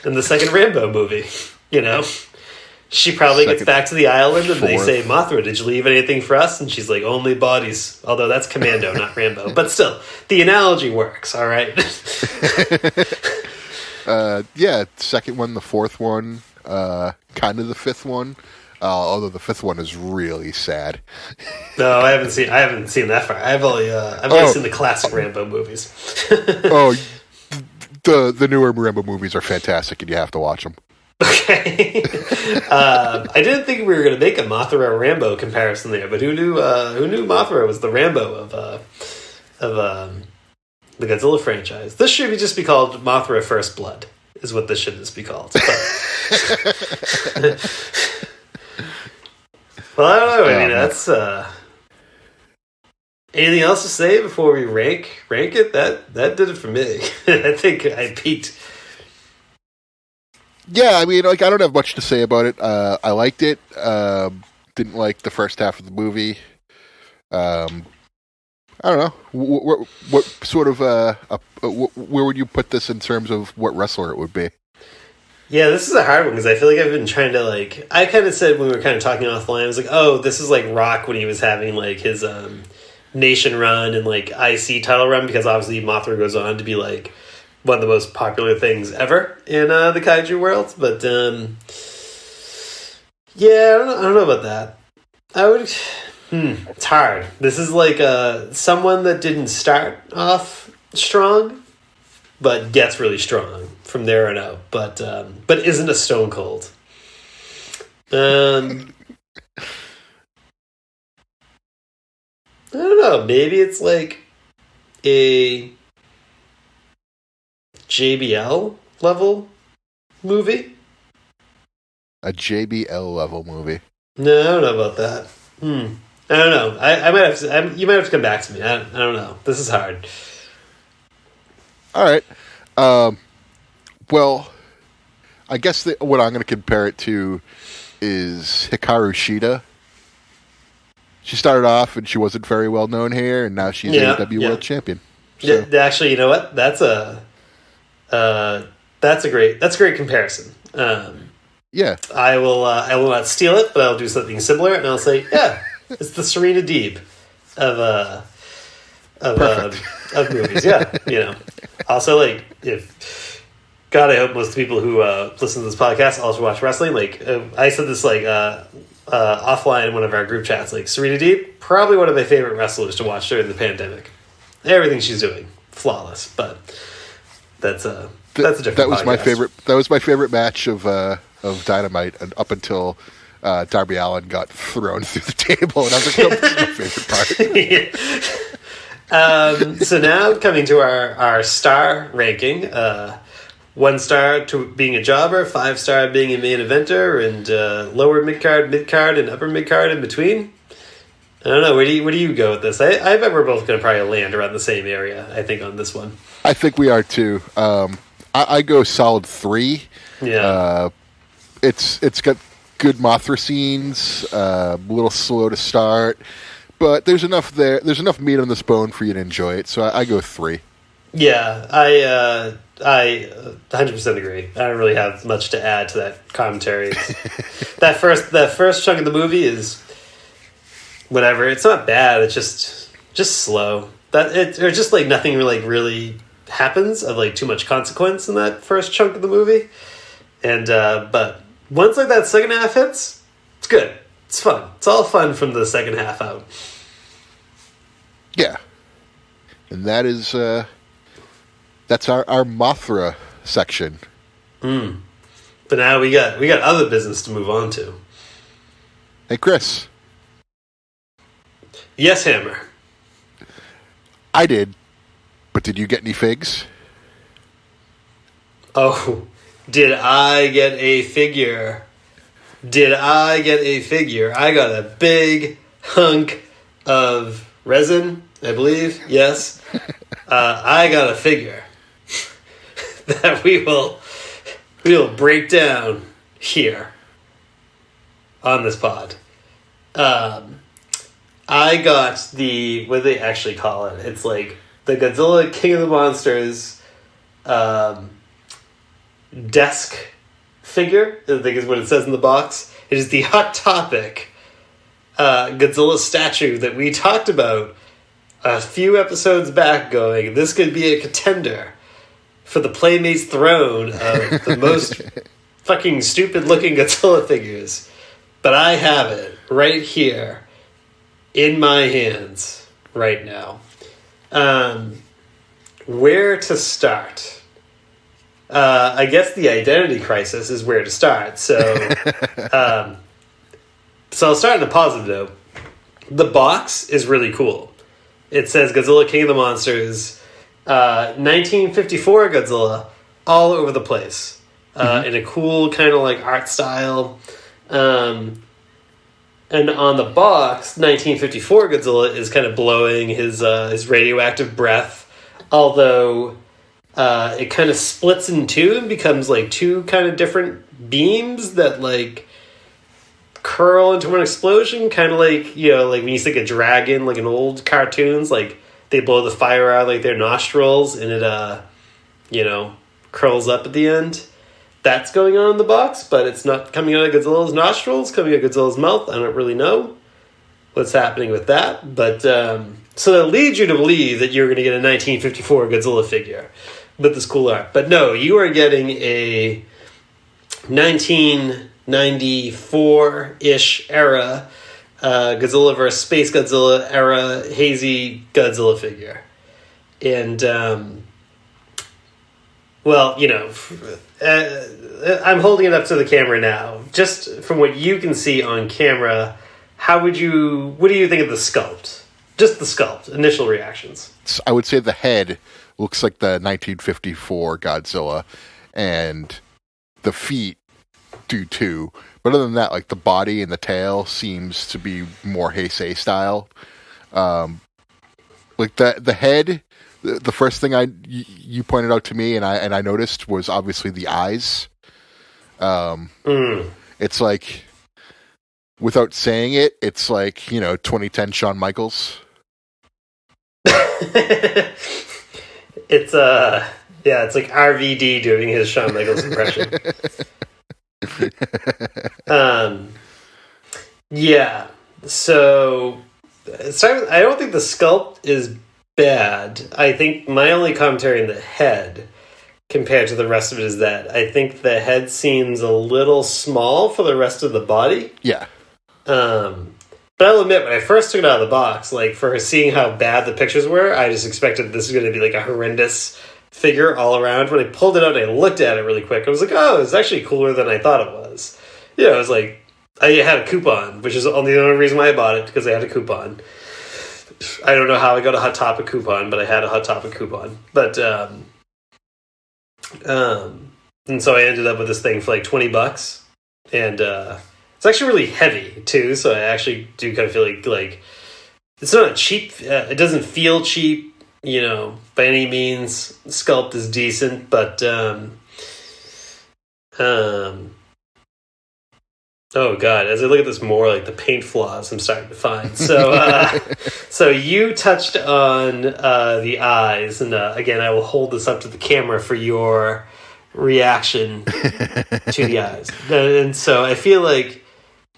D: the second Rambo movie, you know? She probably gets back to the island and they say, Mothra, did you leave anything for us? And she's like, only bodies. Although that's Commando, not Rambo. But still, the analogy works, all right?
B: Second one, the fourth one, kind of the fifth one. Although the fifth one is really sad.
D: No, I haven't seen that far. I've only seen the classic Rambo movies.
B: The newer Rambo movies are fantastic and you have to watch them.
D: Okay. I didn't think we were going to make a Mothra Rambo comparison there, but who knew Mothra was the Rambo of the Godzilla franchise? This should just be called Mothra First Blood, is what this should just be called. Well, I don't know. I mean, that's anything else to say before we rank it? That did it for me. I think I peaked.
B: Yeah, I mean, like, I don't have much to say about it. I liked it. Didn't like the first half of the movie. I don't know. What sort of where would you put this in terms of what wrestler it would be?
D: Yeah, this is a hard one because I feel like I've been trying to, like, I kind of said when we were kind of talking offline, I was like, oh, this is like Rock when he was having like his Nation run and like IC title run, because obviously Mothra goes on to be like one of the most popular things ever in the kaiju world. But yeah, I don't know about that. I would. It's hard. This is like someone that didn't start off strong, but gets really strong from there on out. But isn't a Stone Cold. I don't know. Maybe it's like a JBL level movie.
B: A JBL level movie.
D: No, I don't know about that. I don't know. I might have to. You might have to come back to me. I don't know. This is hard.
B: All right. Well, I guess what I'm going to compare it to is Hikaru Shida. She started off and she wasn't very well known here, and now she's AEW World Champion. So.
D: Yeah, actually, you know what? That's a great comparison.
B: Yeah,
D: I will not steal it, but I'll do something similar, and I'll say, yeah, it's the Serena Deeb of movies. Yeah, you know. Also, like, if God, I hope most people who listen to this podcast also watch wrestling. Like, I said this like offline in one of our group chats. Like, Serena Deeb, probably one of my favorite wrestlers to watch during the pandemic. Everything she's doing, flawless. But that's a different.
B: That was
D: podcast.
B: my favorite. That was my favorite match of Dynamite, and up until Darby Allin got thrown through the table, and I was like, "No, this is my favorite part."
D: So now coming to our star ranking. 1 star to being a jobber, 5 star being a main eventer, and lower mid card, and upper mid card in between. I don't know. Where do you go with this? I bet we're both going to probably land around the same area. I think on this one.
B: I think we are too. I go solid 3.
D: Yeah.
B: It's got good Mothra scenes. A little slow to start, but there's enough there. There's enough meat on this bone for you to enjoy it. So I go 3.
D: Yeah, I 100% agree. I don't really have much to add to that commentary. That first chunk of the movie is whatever. It's not bad. It's just slow. Or just like nothing really happens of like too much consequence in that first chunk of the movie. And but once like that second half hits, it's good. It's fun. It's all fun from the second half out.
B: Yeah, and that is that's our Mothra section.
D: But now we got other business to move on to.
B: Hey, Chris.
D: Yes, Hammer.
B: I did, but did you get any figs?
D: Oh, did I get a figure? I got a big hunk of resin, I believe. Yes. I got a figure that we will break down here on this pod. I got what do they actually call it? It's like the Godzilla King of the Monsters desk figure, I think is what it says in the box. It is the Hot Topic Godzilla statue that we talked about a few episodes back, going, this could be a contender for the Playmates throne of the most fucking stupid looking Godzilla figures. But I have it right here in my hands right now. Where to start? I guess the identity crisis is where to start. So, so I'll start on a positive note. The box is really cool. It says Godzilla King of the Monsters, 1954 Godzilla, all over the place, in a cool kind of like art style. And on the box, 1954 Godzilla is kind of blowing his radioactive breath, although it kind of splits in two and becomes like two kind of different beams that like curl into one explosion, kind of like, you know, like when you think a dragon, like in old cartoons, like they blow the fire out like their nostrils and it, you know, curls up at the end. That's going on in the box, but it's not coming out of Godzilla's nostrils, coming out of Godzilla's mouth. I don't really know what's happening with that, but so that leads you to believe that you're going to get a 1954 Godzilla figure with this cool art. But no, you are getting a 1994-ish era Godzilla vs. Space Godzilla era hazy Godzilla figure. And, well, you know, I'm holding it up to the camera now. Just from what you can see on camera, what do you think of the sculpt? Just the sculpt, initial reactions.
B: I would say the head looks like the 1954 Godzilla, and the feet do too. But other than that, like the body and the tail seems to be more Heisei style. Like the head, the first thing you pointed out to me and I noticed was obviously the eyes. It's like, without saying it, it's like, you know, 2010 Shawn Michaels. It's
D: like RVD doing his Shawn Michaels impression. Yeah. So I don't think the sculpt is bad. I think my only commentary in the head compared to the rest of it is that I think the head seems a little small for the rest of the body.
B: Yeah.
D: But I'll admit, when I first took it out of the box, like, for seeing how bad the pictures were, I just expected this was going to be like a horrendous figure all around. When I pulled it out and I looked at it really quick, I was like, oh, it's actually cooler than I thought it was. Yeah, it was like, I had a coupon, which is the only reason why I bought it, because I had a coupon. I don't know how I got a Hot Topic coupon, but I had a Hot Topic coupon. But, and so I ended up with this thing for like $20, and it's actually really heavy too. So I actually do kind of feel like it's not cheap. It doesn't feel cheap, you know, by any means. Sculpt is decent, but Oh God! As I look at this more, like the paint flaws I'm starting to find. So, so you touched on the eyes, and again, I will hold this up to the camera for your reaction to the eyes. And so, I feel like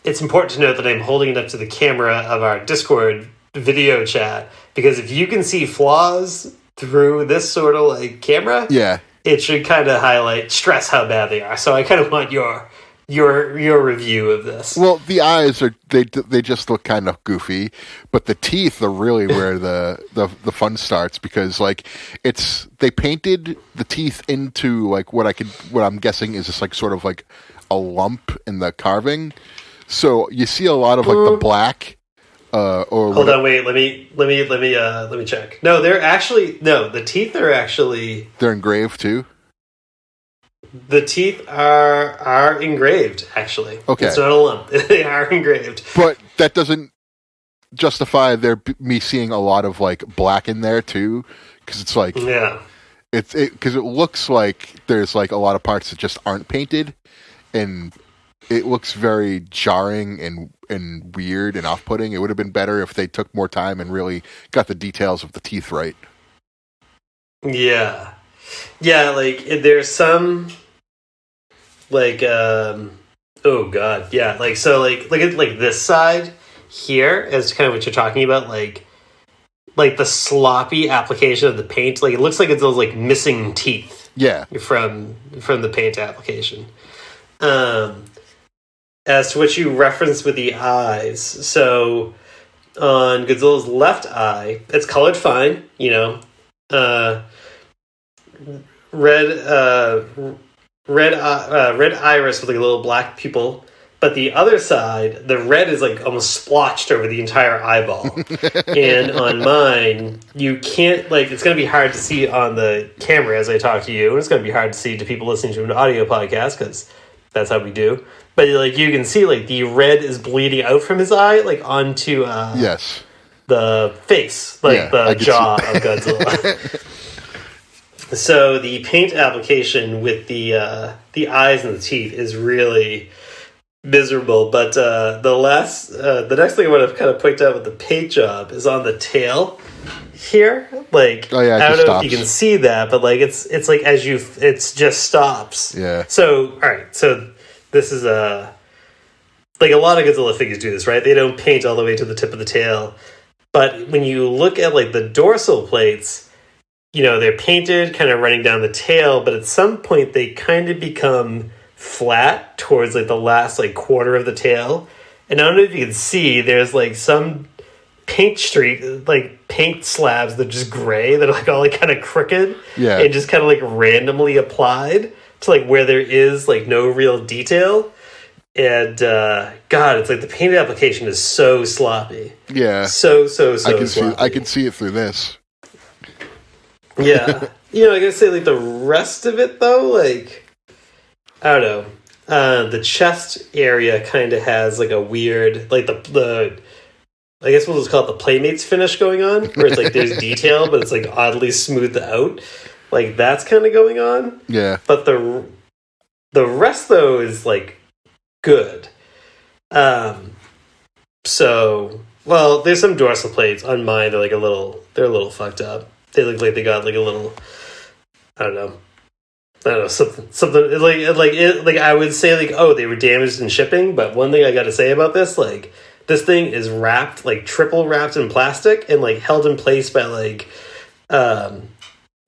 D: it's important to note that I'm holding it up to the camera of our Discord video chat, because if you can see flaws through this sort of like camera,
B: Yeah.
D: it should kind of stress how bad they are. So, I kind of want your review of this.
B: Well, the eyes they just look kind of goofy, but the teeth are really where the fun starts, because like they painted the teeth into like what I'm guessing is just like sort of like a lump in the carving. So you see a lot of like the black.
D: Hold on, wait. Let me check. No, the teeth are actually
B: they're engraved too.
D: The teeth are engraved, actually.
B: Okay.
D: It's not a lump. They are engraved.
B: But that doesn't justify me seeing a lot of, like, black in there, too. Because it's like...
D: Yeah.
B: Because it looks like there's, like, a lot of parts that just aren't painted. And it looks very jarring and weird and off-putting. It would have been better if they took more time and really got the details of the teeth right.
D: Yeah. Yeah, like, there's some... Like, oh God, yeah. Like, so, like, look at, like, this side here is kind of what you're talking about, like the sloppy application of the paint. Like, it looks like it's those, like, missing teeth.
B: Yeah.
D: From the paint application. As to what you referenced with the eyes, so on Godzilla's left eye, it's colored fine, you know. Red iris with like a little black pupil, but the other side, the red is like almost splotched over the entire eyeball. And on mine, you can't, like, it's going to be hard to see on the camera as I talk to you, and it's going to be hard to see to people listening to an audio podcast, because that's how we do. But like, you can see like the red is bleeding out from his eye, like onto
B: yes,
D: the face, like the jaw of Godzilla. So the paint application with the eyes and the teeth is really miserable. But the next thing I want to kind of point out with the paint job is on the tail here. Like,
B: I
D: don't know if you can see that, but like it's like it just stops.
B: Yeah.
D: So all right, so this is like a lot of Godzilla figures do this, right? They don't paint all the way to the tip of the tail, but when you look at like the dorsal plates, you know, they're painted kind of running down the tail, but at some point they kind of become flat towards like the last like quarter of the tail. And I don't know if you can see, there's like some paint slabs that are just gray, that are like all like kind of crooked.
B: Yeah.
D: And just kind of like randomly applied to like where there is like no real detail. And God, it's like the paint application is so sloppy.
B: Yeah.
D: So sloppy.
B: I can see it through this.
D: Yeah. You know, I gotta say, like, the rest of it, though, like, I don't know. The chest area kind of has, like, a weird, like, the I guess we'll just call it the Playmates finish going on, where it's, like, there's detail, but it's, like, oddly smoothed out. Like, that's kind of going on.
B: Yeah.
D: But the rest, though, is, like, good. So, well, there's some dorsal plates on mine. They're, like, a little fucked up. They look like they got like a little, I don't know, something like I would say like, oh, they were damaged in shipping. But one thing I got to say about this, like, this thing is wrapped, like triple wrapped in plastic and like held in place by like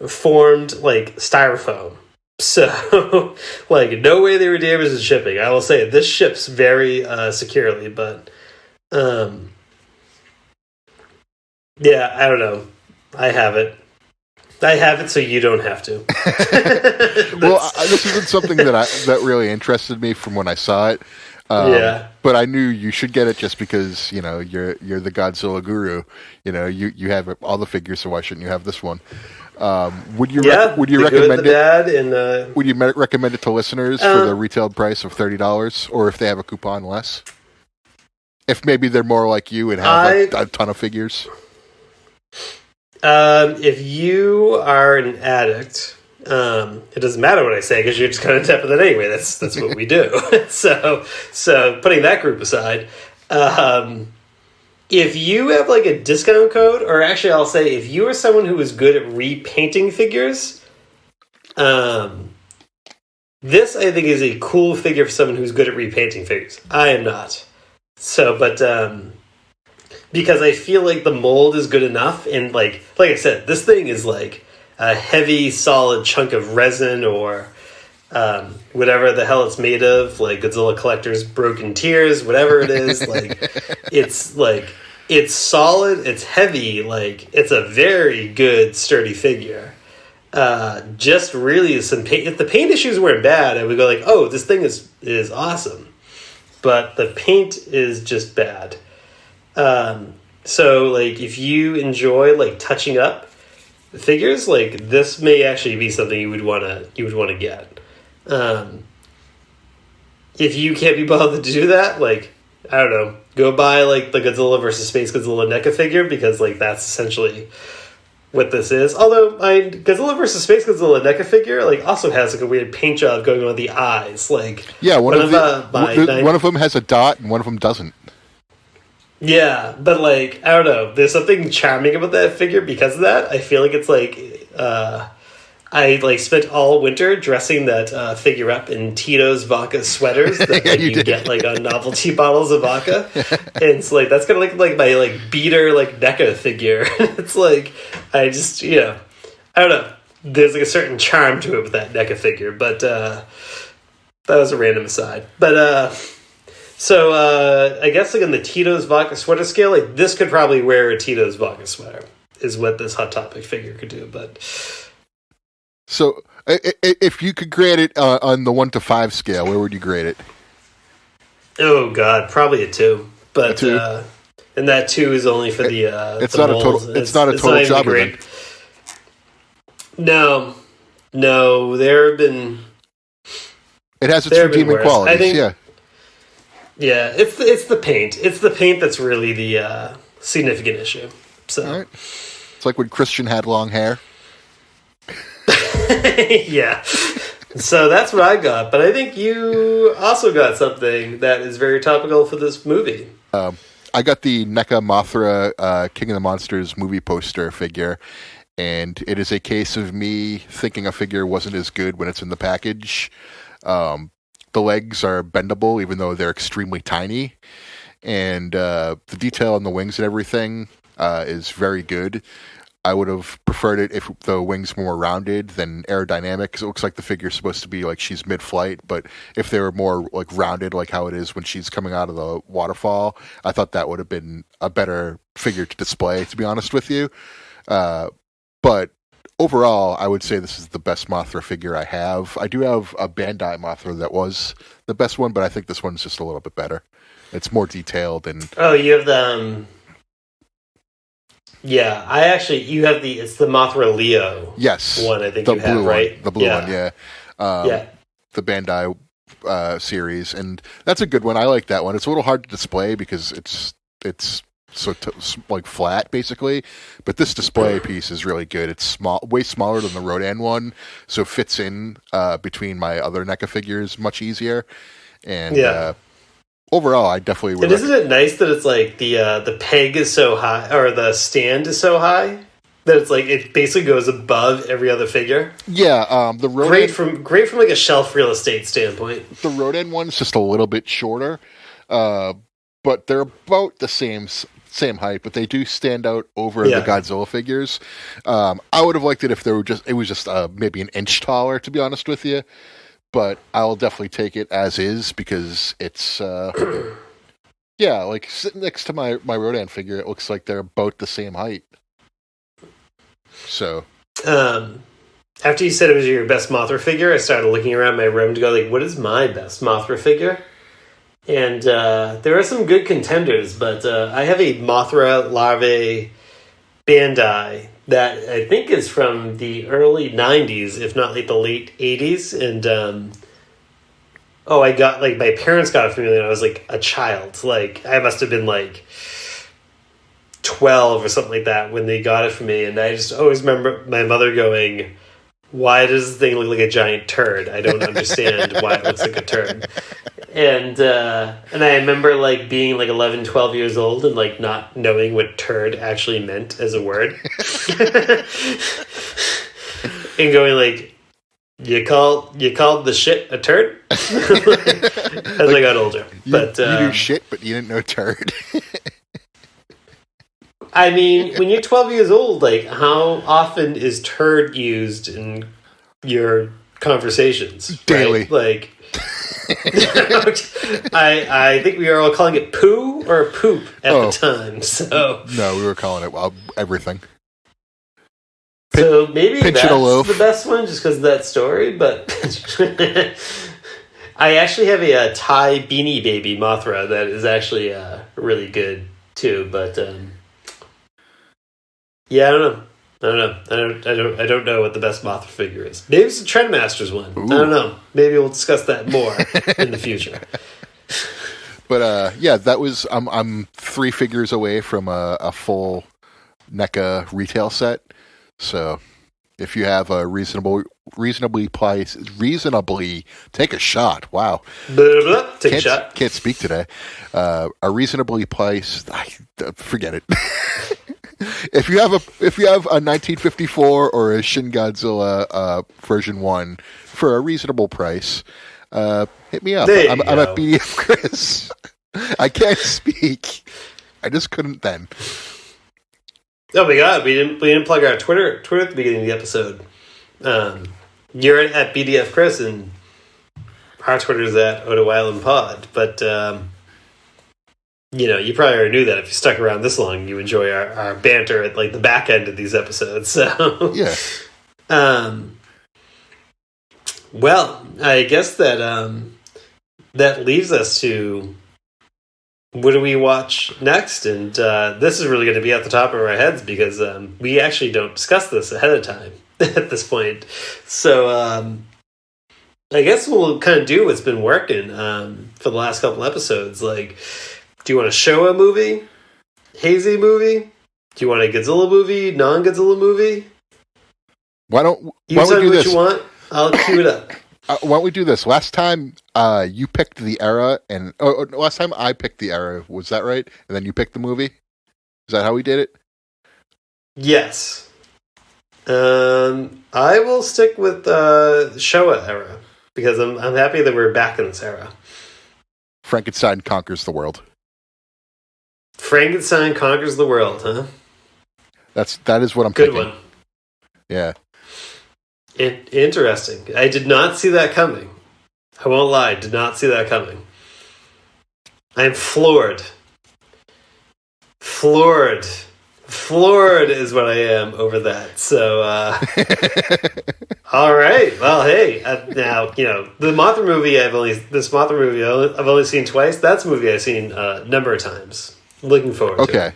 D: formed like styrofoam. So like, no way they were damaged in shipping. I will say this ships very securely, but yeah, I don't know. I have it so you don't have to.
B: Well, this isn't something that really interested me from when I saw it.
D: Yeah.
B: But I knew you should get it just because, you know, you're the Godzilla guru. You know, you have all the figures, so why shouldn't you have this one? Would you recommend it?
D: Dad and,
B: would you recommend it to listeners for the retail price of $30, or if they have a coupon less? If maybe they're more like you and have a ton of figures.
D: If you are an addict It doesn't matter what I say because you're just going to tap it anyway. That's what we do. So putting that group aside, if you have like a discount code, or actually I'll say if you are someone who is good at repainting figures, this I think is a cool figure for someone who's good at repainting figures. I am not. So, but because I feel like the mold is good enough, and like I said, this thing is like a heavy, solid chunk of resin or whatever the hell it's made of, like Godzilla Collector's Broken Tears, whatever it is. It's solid, it's heavy, like it's a very good, sturdy figure. Just really some paint. If the paint issues weren't bad, I would go like, oh, this thing is awesome. But the paint is just bad. So like if you enjoy like touching up figures, like this may actually be something you would want to get. If you can't be bothered to do that, like I don't know, go buy like the Godzilla versus Space Godzilla NECA figure, because like that's essentially what this is. Although Godzilla versus Space Godzilla NECA figure like also has like a weird paint job going on with the eyes. Like
B: one of them has a dot and one of them doesn't.
D: Yeah, but like I don't know, there's something charming about that figure because of that. I feel like it's like I like spent all winter dressing that figure up in Tito's vodka sweaters that like, you get like on novelty bottles of vodka, and it's like that's kind of like my like beater like NECA figure. It's like I just I don't know. There's like a certain charm to it with that NECA figure, but that was a random aside. But so I guess like on the Tito's vodka sweater scale, like this could probably wear a Tito's vodka sweater is what this Hot Topic figure could do, but.
B: So, if you could grade it on the 1 to 5 scale, where would you grade it?
D: Oh God, probably a 2. But
B: a 2?
D: And that 2 is only for the.
B: It's
D: the
B: not
D: molds.
B: a total. It's not a total job.
D: No, there have been.
B: It has its redeeming qualities. I think,
D: yeah. It's the paint. It's the paint that's really the significant issue. So.
B: All right. It's like when Christian had long hair.
D: Yeah. So that's what I got, but I think you also got something that is very topical for this movie.
B: I got the NECA Mothra King of the Monsters movie poster figure, and it is a case of me thinking a figure wasn't as good when it's in the package. The legs are bendable, even though they're extremely tiny, and the detail on the wings and everything is very good. I would have preferred it if the wings were more rounded than aerodynamic, because it looks like the figure's supposed to be like she's mid-flight, but if they were more like rounded like how it is when she's coming out of the waterfall, I thought that would have been a better figure to display, to be honest with you. But overall, I would say this is the best Mothra figure I have. I do have a Bandai Mothra that was the best one, but I think this one's just a little bit better. It's more detailed and...
D: Oh, you have the... Yeah, you have it's the Mothra Leo.
B: Yes.
D: One, I think
B: the
D: you
B: blue
D: have,
B: one,
D: right?
B: The blue one, yeah. The Bandai series, and that's a good one. I like that one. It's a little hard to display because it's so like flat, basically. But this display piece is really good. It's small, way smaller than the Rodan one, so it fits in between my other NECA figures much easier. And overall, I definitely would.
D: And isn't it nice that it's like the peg is so high, or the stand is so high that it's like it basically goes above every other figure?
B: Yeah, the Rodan,
D: great from like a shelf real estate standpoint.
B: The Rodan one's just a little bit shorter, but they're about the same height, but they do stand out over the Godzilla figures. I would have liked it if it was just maybe an inch taller, to be honest with you. But I'll definitely take it as is because it's, like sitting next to my Rodan figure, it looks like they're about the same height. So,
D: after you said it was your best Mothra figure, I started looking around my room to go like, what is my best Mothra figure? And there are some good contenders, but I have a Mothra Larvae Bandai that I think is from the early 90s, if not like the late 80s. And, I got, like, my parents got it for me when I was, like, a child. Like, I must have been, like, 12 or something like that when they got it for me. And I just always remember my mother going, why does this thing look like a giant turd? I don't understand why it looks like a turd. And I remember like being like 11, 12 years old and like not knowing what turd actually meant as a word. And going like, you called the shit a turd? As I got older.
B: You knew shit, but you didn't know turd.
D: I mean, when you're 12 years old, like, how often is turd used in your conversations?
B: Daily.
D: Right? Like, I think we were all calling it poo or poop at the time. So
B: no, we were calling it everything.
D: So maybe
B: Pinch
D: that's
B: it a loaf.
D: the best one, just because of that story. But I actually have a Thai Beanie Baby Mothra that is actually really good too. But yeah, I don't know. I don't know what the best Mothra figure is. Maybe it's a Trendmasters one.
B: Ooh.
D: I don't know. Maybe we'll discuss that more in the future.
B: But yeah, that was I'm 3 figures away from a full NECA retail set. So if you have a reasonably take a shot. Wow,
D: Take a shot.
B: Can't speak today. A reasonably priced. Forget it. If you have a 1954 or a Shin Godzilla version 1 for a reasonable price, hit me up. I'm at BDF Chris. I can't speak. I just couldn't then.
D: Oh my god, we didn't plug our Twitter at the beginning of the episode. You're at BDF Chris and our Twitter's at OIWF Pod, but you probably already knew that if you stuck around this long, you enjoy our banter at like the back end of these episodes. So
B: yeah.
D: Well, I guess that leaves us to what do we watch next? And this is really going to be at the top of our heads because we actually don't discuss this ahead of time at this point. So I guess we'll kind of do what's been working for the last couple episodes. Like, do you want to show a movie? Hazy movie? Do you want a Godzilla movie? Non-Godzilla movie?
B: Why don't we do
D: what
B: this?
D: You want? I'll cue it up.
B: Why don't we do this? Last time you picked the era, and last time I picked the era. Was that right? And then you picked the movie. Is that how we did it?
D: Yes. I will stick with the Showa era because I'm happy that we're back in this era.
B: Frankenstein conquers the world.
D: Frankenstein conquers the world, huh?
B: That is what I'm
D: Good
B: picking.
D: one.
B: Yeah.
D: Interesting. I did not see that coming. I won't lie, did not see that coming. I'm floored. Floored is what I am over that. So, all right. Well, hey, now the Mothra movie. I've only seen twice. That's a movie I've seen a number of times. Looking forward to it.
B: Okay.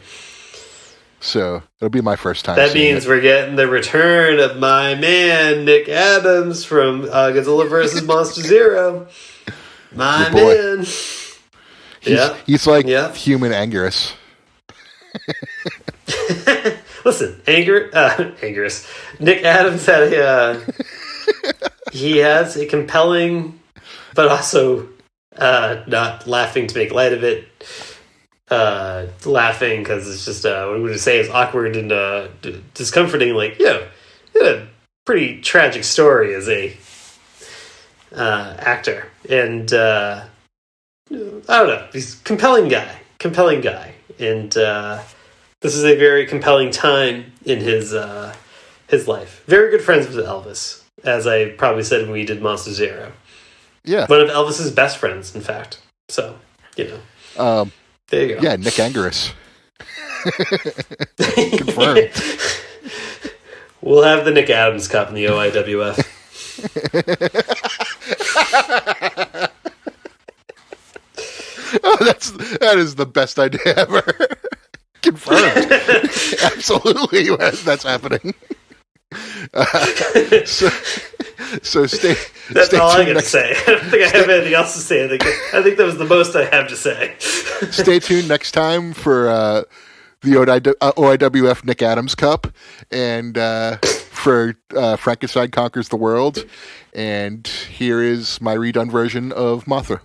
B: So it'll be my first time.
D: That means we're getting the return of my man Nick Adams from Godzilla vs. Monster Zero. My man.
B: He's like human Anguirus.
D: Listen, Anguirus. Nick Adams he has a compelling, but also not laughing to make light of it. Laughing because it's just what would you say is awkward and discomforting. Like, he had a pretty tragic story as a actor, and I don't know, he's a compelling guy, and this is a very compelling time in his life. Very good friends with Elvis, as I probably said when we did Monster Zero.
B: Yeah,
D: one of Elvis's best friends, in fact. So there you go.
B: Yeah, Nick Anguirus. Confirmed.
D: We'll have the Nick Adams Cup in the OIWF.
B: Oh, that is the best idea ever. Confirmed. Absolutely, that's happening. So stay.
D: That's
B: stay
D: all I
B: tuned
D: got to say. I don't think I have anything else to say. I think that was the most I have to say.
B: Stay tuned next time for the OIWF Nick Adams Cup, and for Frankenstein Conquers the World, and here is my redone version of Mothra.